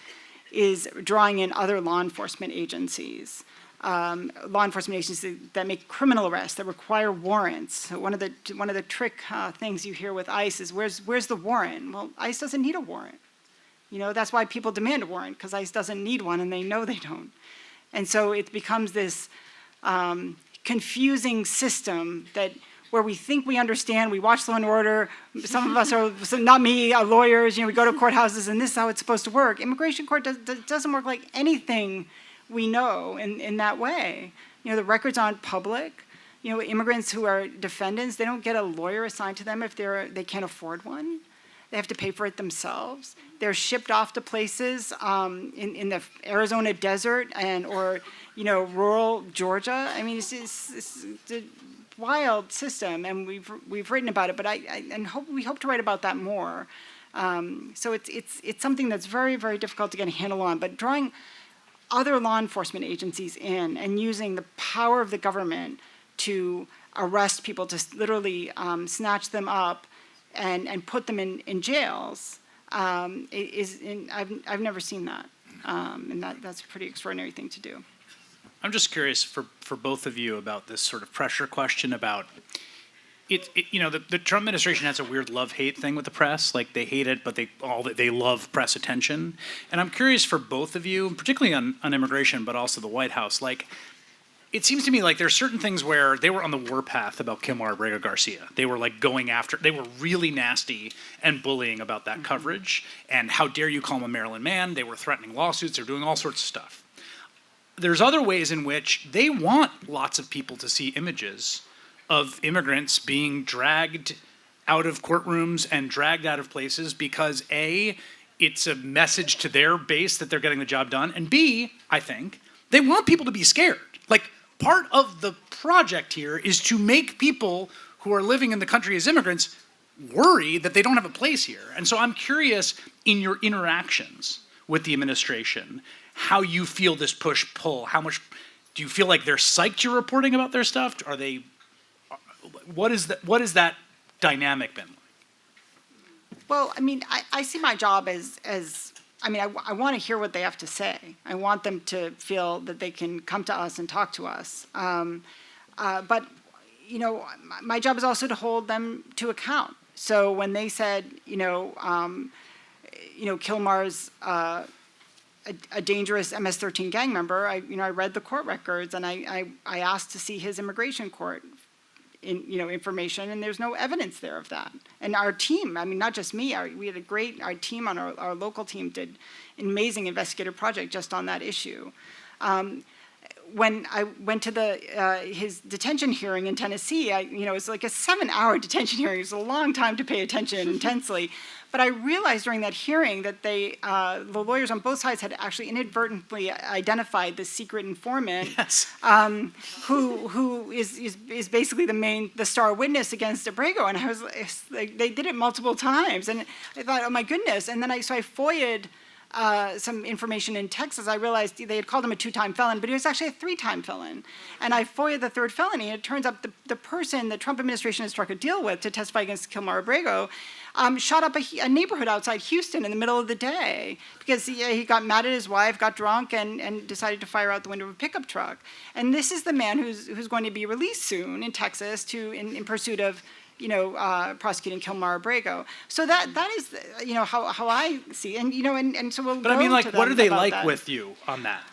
is drawing in other law enforcement agencies that make criminal arrests, that require warrants. So one of the trick things you hear with ICE is, where's the warrant? Well, ICE doesn't need a warrant. That's why people demand a warrant, because ICE doesn't need one, and they know they don't. And so it becomes this confusing system where we think we understand. We watch Law and Order. Some of us are, not me, are lawyers. We go to courthouses, and this is how it's supposed to work. Immigration court doesn't work like anything we know in that way. The records aren't public. Immigrants who are defendants, they don't get a lawyer assigned to them if they can't afford one. They have to pay for it themselves. They're shipped off to places in the Arizona desert or rural Georgia. I mean, it's a wild system, and we've written about it. But we hope to write about that more. So it's something that's very, very difficult to get a handle on. But drawing other law enforcement agencies in and using the power of the government to arrest people, to literally snatch them up and put them in jails, I've never seen that, and that's a pretty extraordinary thing to do. I'm just curious for both of you about this sort of pressure question about the Trump administration has a weird love-hate thing with the press. Like, they hate it, but they love press attention. And I'm curious for both of you, particularly on immigration, but also the White House. Like, it seems to me like there's certain things where they were on the warpath about Kilmar Abrego Garcia. They were like they were really nasty and bullying about that coverage. And how dare you call him a Maryland man? They were threatening lawsuits. They're doing all sorts of stuff. There's other ways in which they want lots of people to see images of immigrants being dragged out of courtrooms and dragged out of places because A, it's a message to their base that they're getting the job done, and B, I think, they want people to be scared. Like, part of the project here is to make people who are living in the country as immigrants worry that they don't have a place here. And so I'm curious, in your interactions with the administration, how you feel this push-pull. How much do you feel like they're psyched you're reporting about their stuff? Are they? What is that dynamic been like? Well, I mean, I see my job as I want to hear what they have to say. I want them to feel that they can come to us and talk to us. But my job is also to hold them to account. So when they said, Kilmar's a dangerous MS-13 gang member, I read the court records, and I asked to see his immigration court information, and there's no evidence there of that. And our team, I mean, not just me, we had our team on our local team did an amazing investigative project just on that issue. When I went to his detention hearing in Tennessee, it was like a 7-hour detention hearing. It was a long time to pay attention intensely. But I realized during that hearing that the lawyers on both sides had actually inadvertently identified the secret informant, Yes. who is basically the star witness against Abrego. And I was like, they did it multiple times, and I thought, oh my goodness. And then I FOIA'd some information in Texas. I realized they had called him a 2-time felon, but he was actually a 3-time felon. And I FOIA'd the 3rd felony, and it turns out the person the Trump administration has struck a deal with to testify against Kilmar Abrego shot up a neighborhood outside Houston in the middle of the day because he got mad at his wife, got drunk, and decided to fire out the window of a pickup truck. And this is the man who's going to be released soon in Texas in pursuit of prosecuting Kilmar Abrego. So that is how I see, and so we'll. But I mean, like, what are they like with you on that?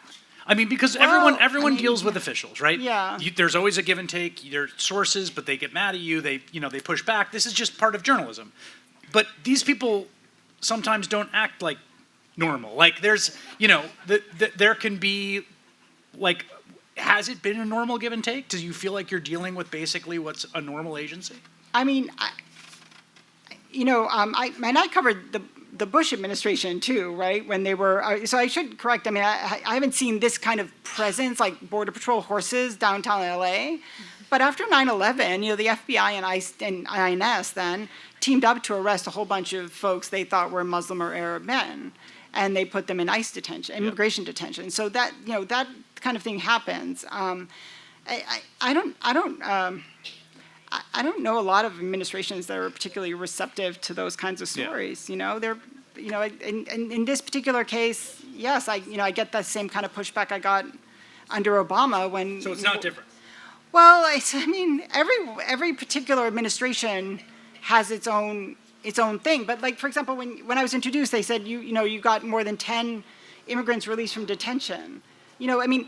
I mean, because everyone deals with officials, right? Yeah. There's always a give and take. There are sources, but they get mad at you. They push back. This is just part of journalism. But these people sometimes don't act like normal. Like, there's, there can be, like, has it been a normal give and take? Do you feel like you're dealing with basically what's a normal agency? I mean, I covered the Bush administration too, right? When they were, so I should correct. I mean, I haven't seen this kind of presence, like Border Patrol horses downtown LA. But after 9/11, the FBI and INS then teamed up to arrest a whole bunch of folks they thought were Muslim or Arab men, and they put them in ICE detention, immigration detention. So that that kind of thing happens. I don't know a lot of administrations that are particularly receptive to those kinds of stories. They're, in this particular case, yes, I get the same kind of pushback I got under Obama when. So it's not different. Well, I mean, every particular administration has its own thing. But like, for example, when I was introduced, they said you got more than 10 immigrants released from detention. I mean,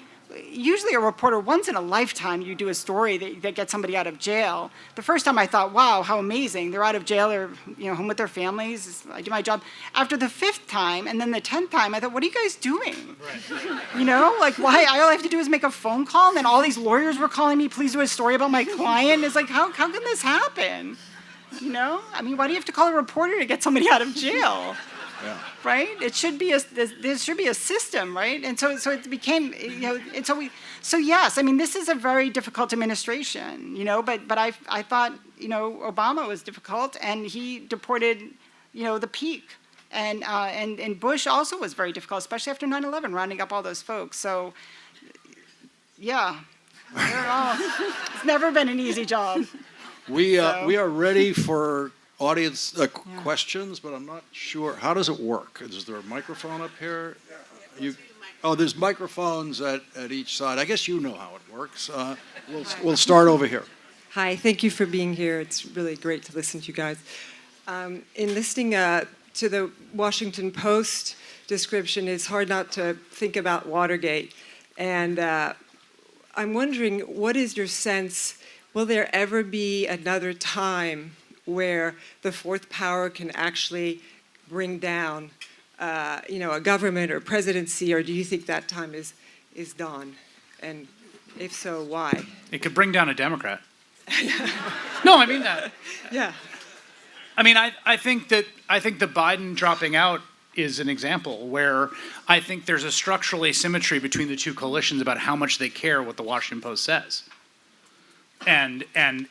usually a reporter, once in a lifetime, you do a story that gets somebody out of jail. The first time I thought, wow, how amazing. They're out of jail, they're home with their families, I do my job. After the 5th time, and then the 10th time, I thought, what are you guys doing? Right. Like, why? All I have to do is make a phone call, and then all these lawyers were calling me, please do a story about my client. It's like, how can this happen? I mean, why do you have to call a reporter to get somebody out of jail? Yeah. Right? It should be there should be a system, right? And so it became, and so yes, I mean, this is a very difficult administration, but I thought, Obama was difficult, and he deported, the peak. And Bush also was very difficult, especially after 9/11, rounding up all those folks. So, yeah, it's never been an easy job. We are ready for audience questions, but I'm not sure. How does it work? Is there a microphone up here? There's microphones at each side. I guess you know how it works. We'll start over here. Hi, thank you for being here. It's really great to listen to you guys. In listening to the Washington Post description, it's hard not to think about Watergate. And I'm wondering, what is your sense, will there ever be another time where the fourth power can actually bring down, a government or presidency, or do you think that time is done? And if so, why? It could bring down a Democrat. No, I mean that. Yeah. I mean, I think the Biden dropping out is an example where I think there's a structural asymmetry between the two coalitions about how much they care what the Washington Post says. And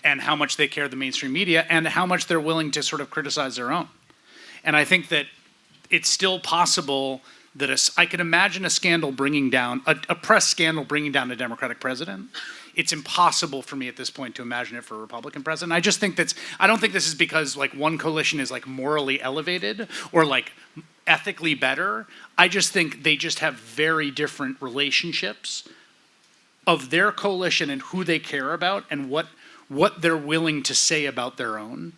how much they care the mainstream media, and how much they're willing to sort of criticize their own. And I think that it's still possible that I can imagine a scandal bringing down, a press scandal bringing down a Democratic president. It's impossible for me at this point to imagine it for a Republican president. I just think I don't think this is because like one coalition is like morally elevated or like ethically better. I just think they just have very different relationships of their coalition and who they care about and what they're willing to say about their own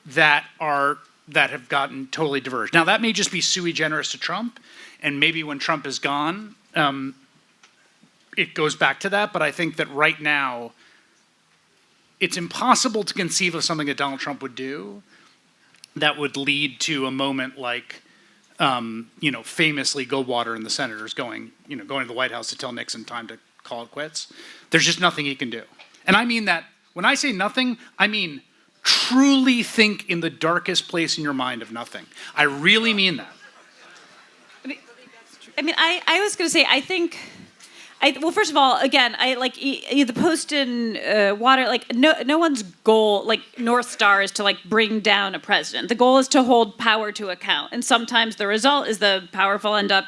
that have gotten totally diverged. Now that may just be sui generis to Trump, and maybe when Trump is gone, it goes back to that. But I think that right now, it's impossible to conceive of something that Donald Trump would do that would lead to a moment like, famously Goldwater and the senators going to the White House to tell Nixon time to call it quits. There's just nothing he can do. And I mean that, when I say nothing, I mean truly think in the darkest place in your mind of nothing. I really mean that. I was going to say, I think, well, first of all, again, I like the Post and Water, like no one's goal, like North Star is to like bring down a president. The goal is to hold power to account. And sometimes the result is the powerful end up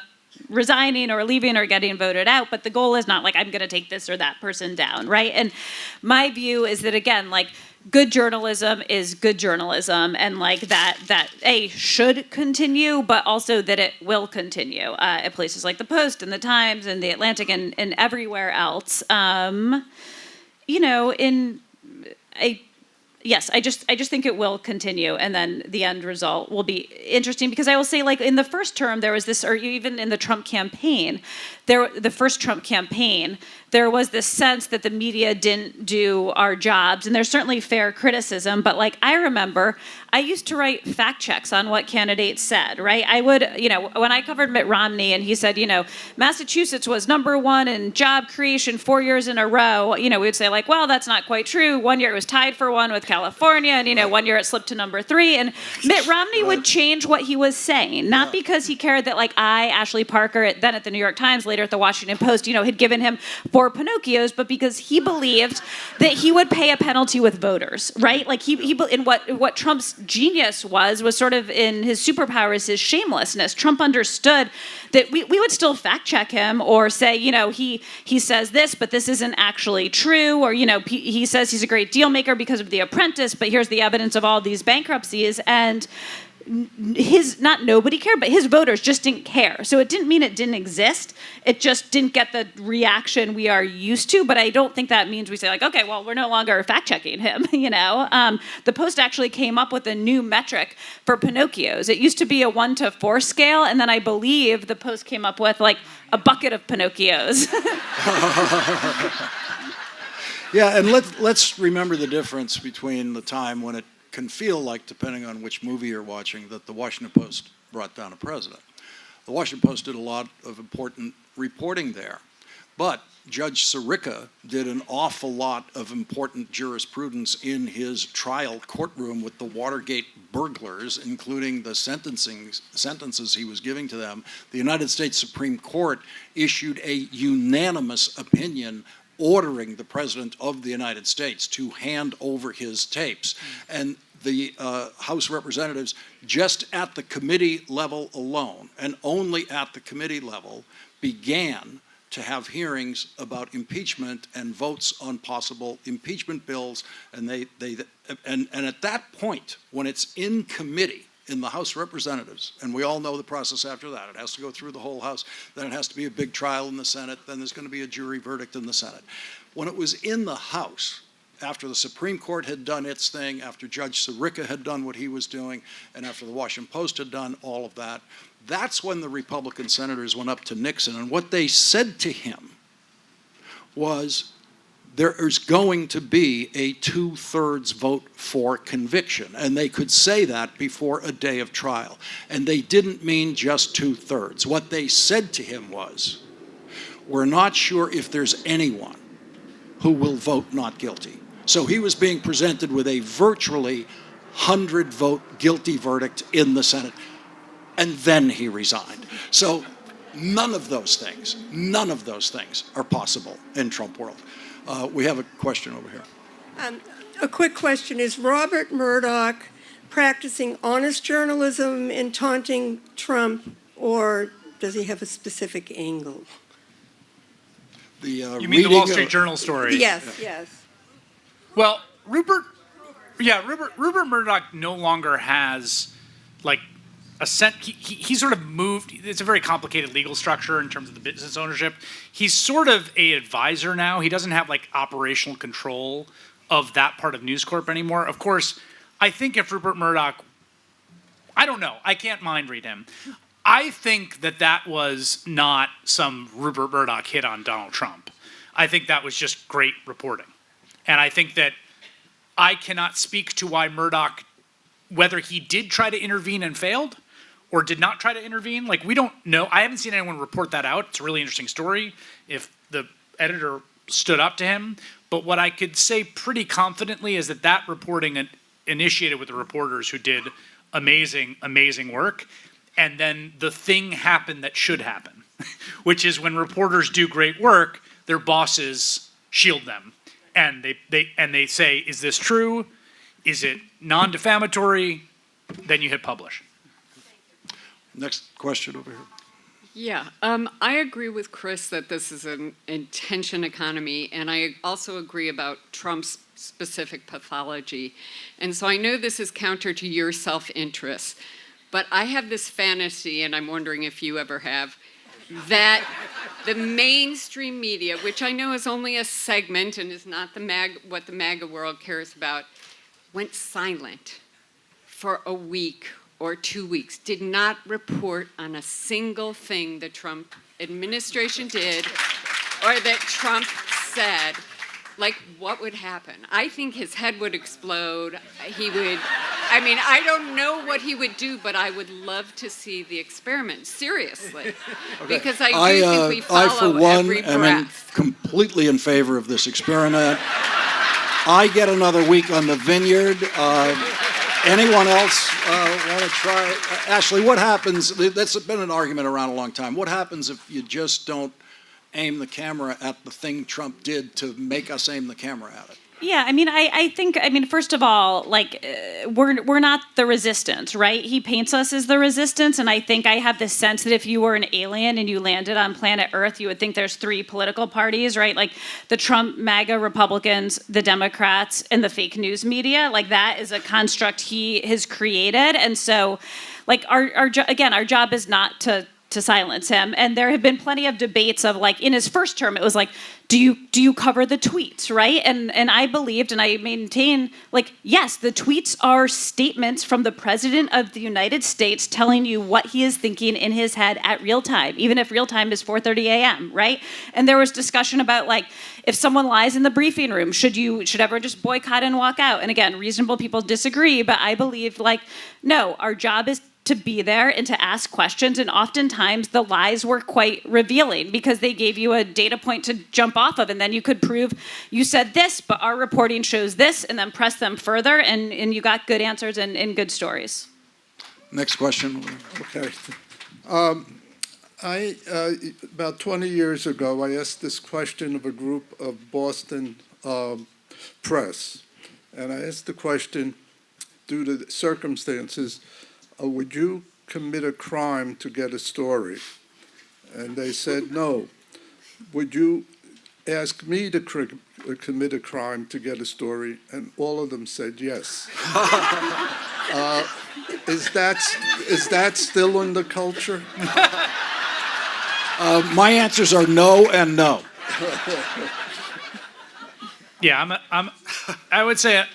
resigning or leaving or getting voted out, but the goal is not like I'm going to take this or that person down, right? And my view is that, again, like good journalism is good journalism, and like that should continue, but also that it will continue at places like the Post and the Times and the Atlantic and everywhere else. Yes, I just think it will continue, and then the end result will be interesting, because I will say, like in the first term, there was this, or even in the Trump campaign, the first Trump campaign, there was this sense that the media didn't do our jobs, and there's certainly fair criticism, but like I remember, I used to write fact checks on what candidates said, right? I would, when I covered Mitt Romney and he said, Massachusetts was #1 in job creation 4 years in a row, we would say like, well, that's not quite true. 1 year it was tied for one with California. California, and 1 year it slipped to number 3. And Mitt Romney would change what he was saying, not because he cared that Ashley Parker, then at the New York Times, later at the Washington Post, had given him 4 Pinocchios, but because he believed that he would pay a penalty with voters, right? In what Trump's genius was sort of in his superpower is his shamelessness. Trump understood that we would still fact check him or say, he says this, but this isn't actually true, or he says he's a great deal maker because of The Apprentice, but here's the evidence of all these bankruptcies. And not nobody cared, but his voters just didn't care. So it didn't mean it didn't exist. It just didn't get the reaction we are used to. But I don't think that means we say okay, well, we're no longer fact checking him. The Post actually came up with a new metric for Pinocchios. It used to be a 1 to 4 scale, and then I believe the Post came up with a bucket of Pinocchios. Yeah, and let's remember the difference between the time when it can feel like, depending on which movie you're watching, that the Washington Post brought down a president. The Washington Post did a lot of important reporting there. But Judge Sirica did an awful lot of important jurisprudence in his trial courtroom with the Watergate burglars, including the sentences he was giving to them. The United States Supreme Court issued a unanimous opinion ordering the President of the United States to hand over his tapes. And the House Representatives, just at the committee level alone, and only at the committee level, began to have hearings about impeachment and votes on possible impeachment bills. And and at that point, when it's in committee in the House Representatives, and we all know the process after that, it has to go through the whole House, then it has to be a big trial in the Senate, then there's going to be a jury verdict in the Senate. When it was in the House, after the Supreme Court had done its thing, after Judge Sirica had done what he was doing, and after the Washington Post had done all of that, that's when the Republican senators went up to Nixon, and what they said to him was, there is going to be a 2/3 vote for conviction. And they could say that before a day of trial. And they didn't mean just 2/3. What they said to him was, we're not sure if there's anyone who will vote not guilty. So he was being presented with a virtually 100-vote guilty verdict in the Senate. And then he resigned. So none of those things are possible in Trump world. We have a question over here. A quick question. Is Robert Murdoch practicing honest journalism in taunting Trump, or does he have a specific angle? You mean the Wall Street Journal story? Yes, yes. Well, Rupert Murdoch no longer has he sort of moved. It's a very complicated legal structure in terms of the business ownership. He's sort of an advisor now. He doesn't have operational control of that part of News Corp anymore. Of course, I think if Rupert Murdoch, I don't know, I can't mind read him. I think that was not some Rupert Murdoch hit on Donald Trump. I think that was just great reporting. And I think that I cannot speak to why Murdoch, whether he did try to intervene and failed, or did not try to intervene. We don't know. I haven't seen anyone report that out. It's a really interesting story if the editor stood up to him. But what I could say pretty confidently is that reporting initiated with the reporters who did amazing, amazing work. And then the thing happened that should happen, which is when reporters do great work, their bosses shield them. And they say, is this true? Is it non-defamatory? Then you hit publish. Next question over here. Yeah, I agree with Chris that this is an intention economy, and I also agree about Trump's specific pathology. And so I know this is counter to your self-interest, but I have this fantasy, and I'm wondering if you ever have, that the mainstream media, which I know is only a segment and is not what the MAGA world cares about, went silent for a week or 2 weeks, did not report on a single thing the Trump administration did or that Trump said. What would happen? I think his head would explode. I don't know what he would do, but I would love to see the experiment, seriously. Okay. Because I do think we follow every breath. I, for one, am completely in favor of this experiment. I get another week on the vineyard. Anyone else want to try? Ashley, what happens? That's been an argument around a long time. What happens if you just don't aim the camera at the thing Trump did to make us aim the camera at it? Yeah, I think, first of all, we're not the resistance, right? He paints us as the resistance, and I think I have this sense that if you were an alien and you landed on planet Earth, you would think there's three political parties, right? Like the Trump MAGA Republicans, the Democrats, and the fake news media. Like that is a construct he has created, and so, our job is not to silence him. And there have been plenty of debates of in his first term, it was do you cover the tweets, right? And I believed and I maintain yes, the tweets are statements from the President of the United States telling you what he is thinking in his head at real time, even if real time is 4:30 a.m., right? And there was discussion about if someone lies in the briefing room, should everyone just boycott and walk out? And again, reasonable people disagree, but I believe no, our job is to be there and to ask questions, and oftentimes the lies were quite revealing because they gave you a data point to jump off of, and then you could prove you said this, but our reporting shows this, and then press them further, and you got good answers and good stories. Next question. Okay. About 20 years ago, I asked this question of a group of Boston press, and I asked the question, due to the circumstances, would you commit a crime to get a story? And they said no. Would you ask me to commit a crime to get a story? And all of them said yes. Is that still in the culture? My answers are no and no. Yeah, I would say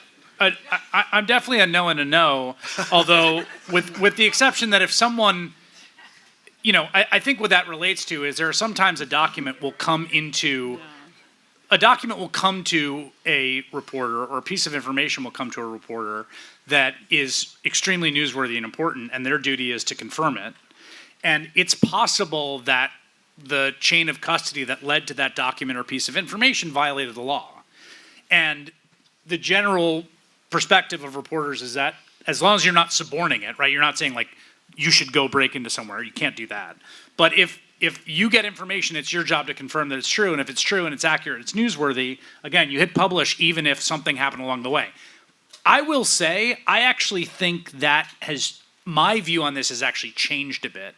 I'm definitely a no and a no, although with the exception that if someone, I think what that relates to is there are sometimes a document will come to a reporter, or a piece of information will come to a reporter that is extremely newsworthy and important, and their duty is to confirm it. And it's possible that the chain of custody that led to that document or piece of information violated the law. And the general perspective of reporters is that as long as you're not suborning it, right? You're not saying you should go break into somewhere. You can't do that. But if you get information, it's your job to confirm that it's true. And if it's true and it's accurate, it's newsworthy, again, you hit publish even if something happened along the way. I will say, I actually think my view on this has actually changed a bit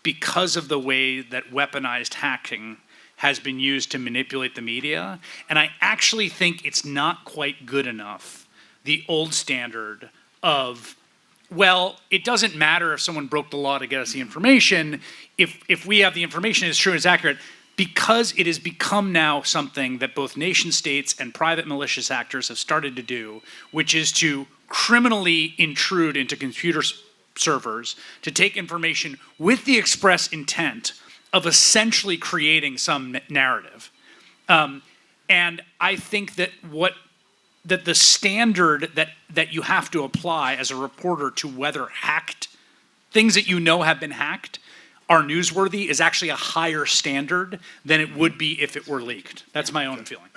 because of the way that weaponized hacking has been used to manipulate the media. And I actually think it's not quite good enough, the old standard of, well, it doesn't matter if someone broke the law to get us the information, if we have the information, it's true and it's accurate, because it has become now something that both nation states and private malicious actors have started to do, which is to criminally intrude into computer servers to take information with the express intent of essentially creating some narrative. And I think that the standard that you have to apply as a reporter to whether things that have been hacked are newsworthy is actually a higher standard than it would be if it were leaked. That's my own feeling.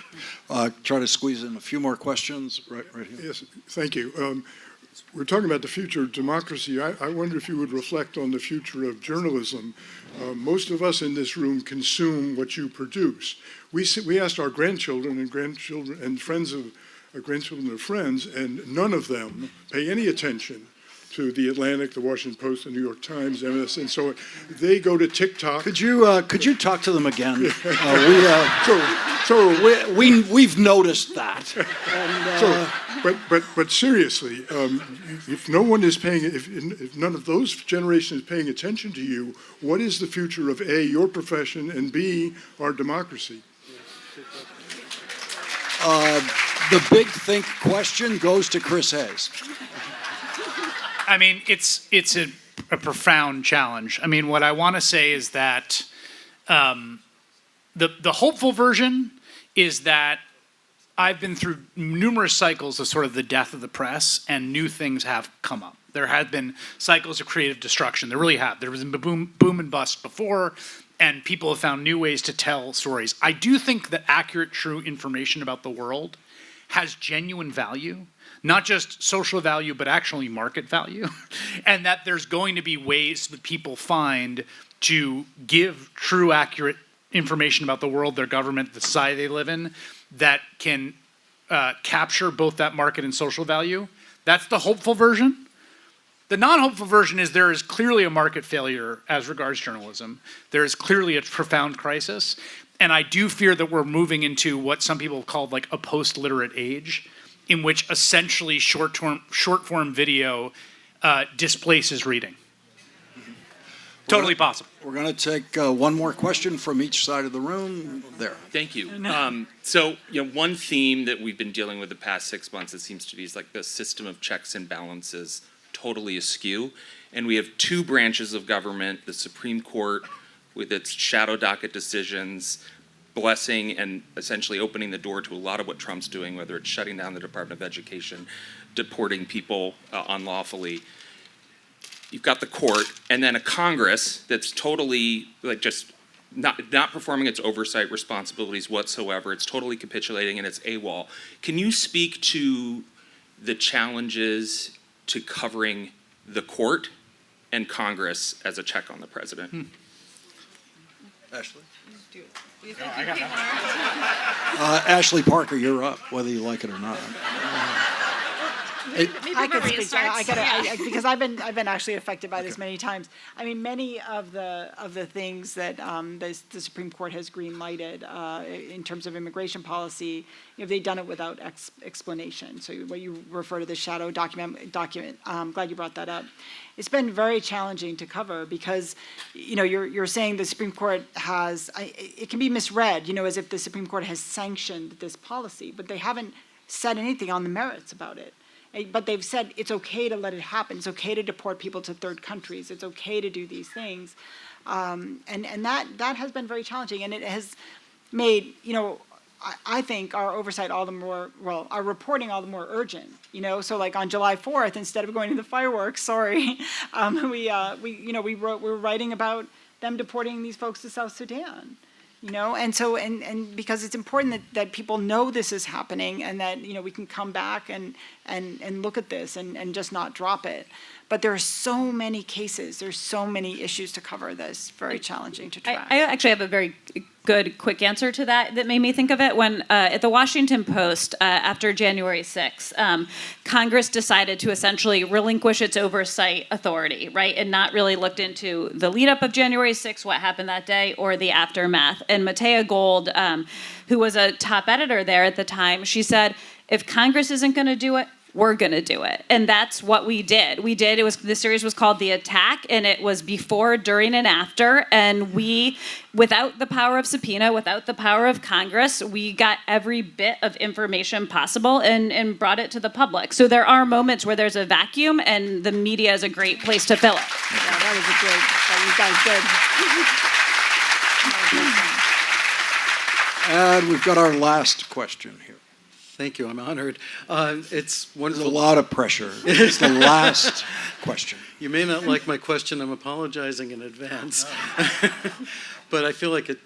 Try to squeeze in a few more questions right here. Yes, thank you. We're talking about the future of democracy. I wonder if you would reflect on the future of journalism. Most of us in this room consume what you produce. We asked our grandchildren and friends of grandchildren of friends, and none of them pay any attention to the Atlantic, the Washington Post, the New York Times, MS, and so on. They go to TikTok. Could you talk to them again? We've noticed that. And, but seriously, if no one is paying, if none of those generations is paying attention to you, what is the future of A, your profession, and B, our democracy? The big think question goes to Chris Hayes. It's a profound challenge. What I want to say is that the hopeful version is that I've been through numerous cycles of sort of the death of the press, and new things have come up. There have been cycles of creative destruction. There really have. There was a boom and bust before, and people have found new ways to tell stories. I do think that accurate, true information about the world has genuine value, not just social value, but actually market value, and that there's going to be ways that people find to give true, accurate information about the world, their government, the society they live in, that can capture both that market and social value. That's the hopeful version. The non-hopeful version is there is clearly a market failure as regards journalism. There is clearly a profound crisis. And I do fear that we're moving into what some people have called like a post-literate age, in which essentially short-form video displaces reading. Totally possible. We're going to take one more question from each side of the room. There. Thank you. So, one theme that we've been dealing with the past 6 months, it seems to be, is like the system of checks and balances totally askew. And we have two branches of government, the Supreme Court with its shadow docket decisions, blessing and essentially opening the door to a lot of what Trump's doing, whether it's shutting down the Department of Education, deporting people unlawfully. You've got the court, and then a Congress that's totally like just not performing its oversight responsibilities whatsoever. It's totally capitulating, and it's AWOL. Can you speak to the challenges to covering the court and Congress as a check on the president? Ashley? Ashley Parker, you're up, whether you like it or not. I could speak. Because I've been actually affected by this many times. I mean, many of the things that the Supreme Court has green lighted in terms of immigration policy, they've done it without explanation. So what you refer to the shadow document. I'm glad you brought that up. It's been very challenging to cover because, you're saying the Supreme Court has. It can be misread, as if the Supreme Court has sanctioned this policy, but they haven't said anything on the merits about it. But they've said it's okay to let it happen. It's okay to deport people to third countries. It's okay to do these things. And that has been very challenging. And it has made, I think our oversight all the more, our reporting all the more urgent. So like on July 4th, instead of going to the fireworks, we were writing about them deporting these folks to South Sudan. And so, and because it's important that people know this is happening and that, we can come back and look at this and just not drop it. But there are so many cases, there's so many issues to cover that's very challenging to track. I actually have a very good, quick answer to that made me think of it. When at the Washington Post, after January 6th, Congress decided to essentially relinquish its oversight authority, right? And not really looked into the lead up of January 6th, what happened that day, or the aftermath. And Matea Gold, who was a top editor there at the time, she said, if Congress isn't going to do it, we're going to do it. And that's what we did. The series was called The Attack, and it was before, during, and after. And we, without the power of subpoena, without the power of Congress, we got every bit of information possible and brought it to the public. So there are moments where there's a vacuum, and the media is a great place to fill it. Yeah, that And we've got our last question here. Thank you. I'm honored. It's wonderful. There's a lot of pressure. It's the last question. You may not like my question. I'm apologizing in advance. But I feel like it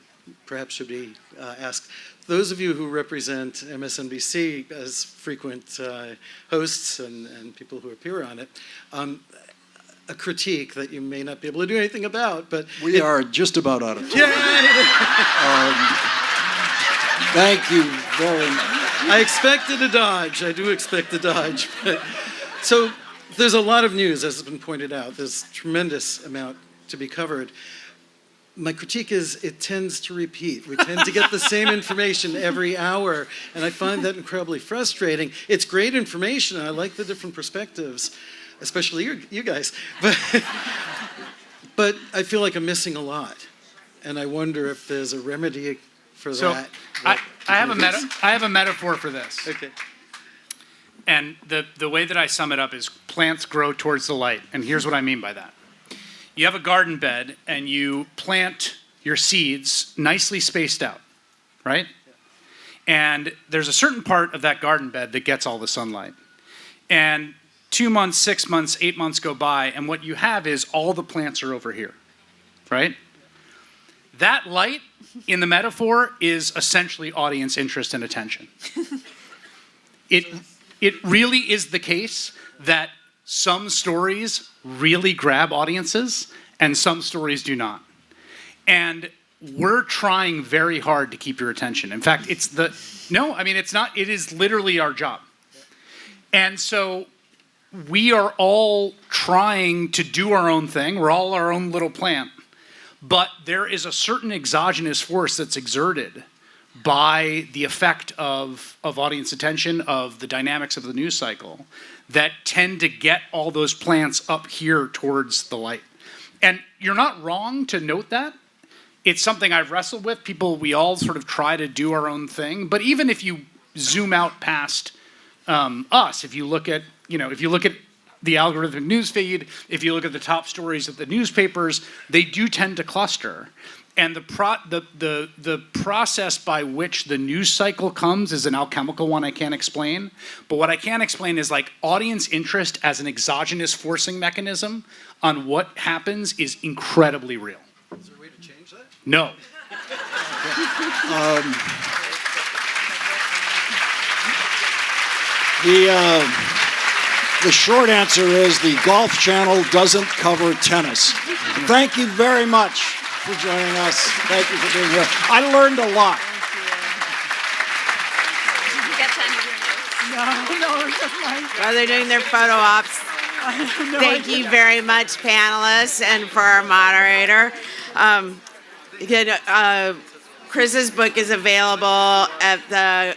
perhaps should be asked. Those of you who represent MSNBC as frequent hosts and people who appear on it, a critique that you may not be able to do anything about, but... We are just about out of time. Thank you very much. I expected a dodge. I do expect a dodge. So there's a lot of news, as has been pointed out. There's a tremendous amount to be covered. My critique is it tends to repeat. We tend to get the same information every hour, and I find that incredibly frustrating. It's great information, and I like the different perspectives, especially you guys. But I feel like I'm missing a lot, and I wonder if there's a remedy for that. I have a metaphor for this. Okay. And the way that I sum it up is plants grow towards the light. And here's what I mean by that. You have a garden bed and you plant your seeds nicely spaced out, right? And there's a certain part of that garden bed that gets all the sunlight. And 2 months, 6 months, 8 months go by, and what you have is all the plants are over here, right? That light in the metaphor is essentially audience interest and attention. it really is the case that some stories really grab audiences and some stories do not. And we're trying very hard to keep your attention. In fact, it's not, it is literally our job. And so we are all trying to do our own thing. We're all our own little plant. But there is a certain exogenous force that's exerted by the effect of audience attention, of the dynamics of the news cycle, that tend to get all those plants up here towards the light. And you're not wrong to note that. It's something I've wrestled with. We all sort of try to do our own thing. But even if you zoom out past us, if you look at the algorithmic news feed, if you look at the top stories of the newspapers, they do tend to cluster. And the process by which the news cycle comes is an alchemical one I can't explain. But what I can explain is like audience interest as an exogenous forcing mechanism on what happens is incredibly real. Is there a way to change that? No. The short answer is the Golf Channel doesn't cover tennis. Thank you very much for joining us. Thank you for being here. I learned a lot. Did you get to any of your notes? No, just mine. While they're doing their photo ops, thank you very much, panelists, and for our moderator. Chris's book is available at the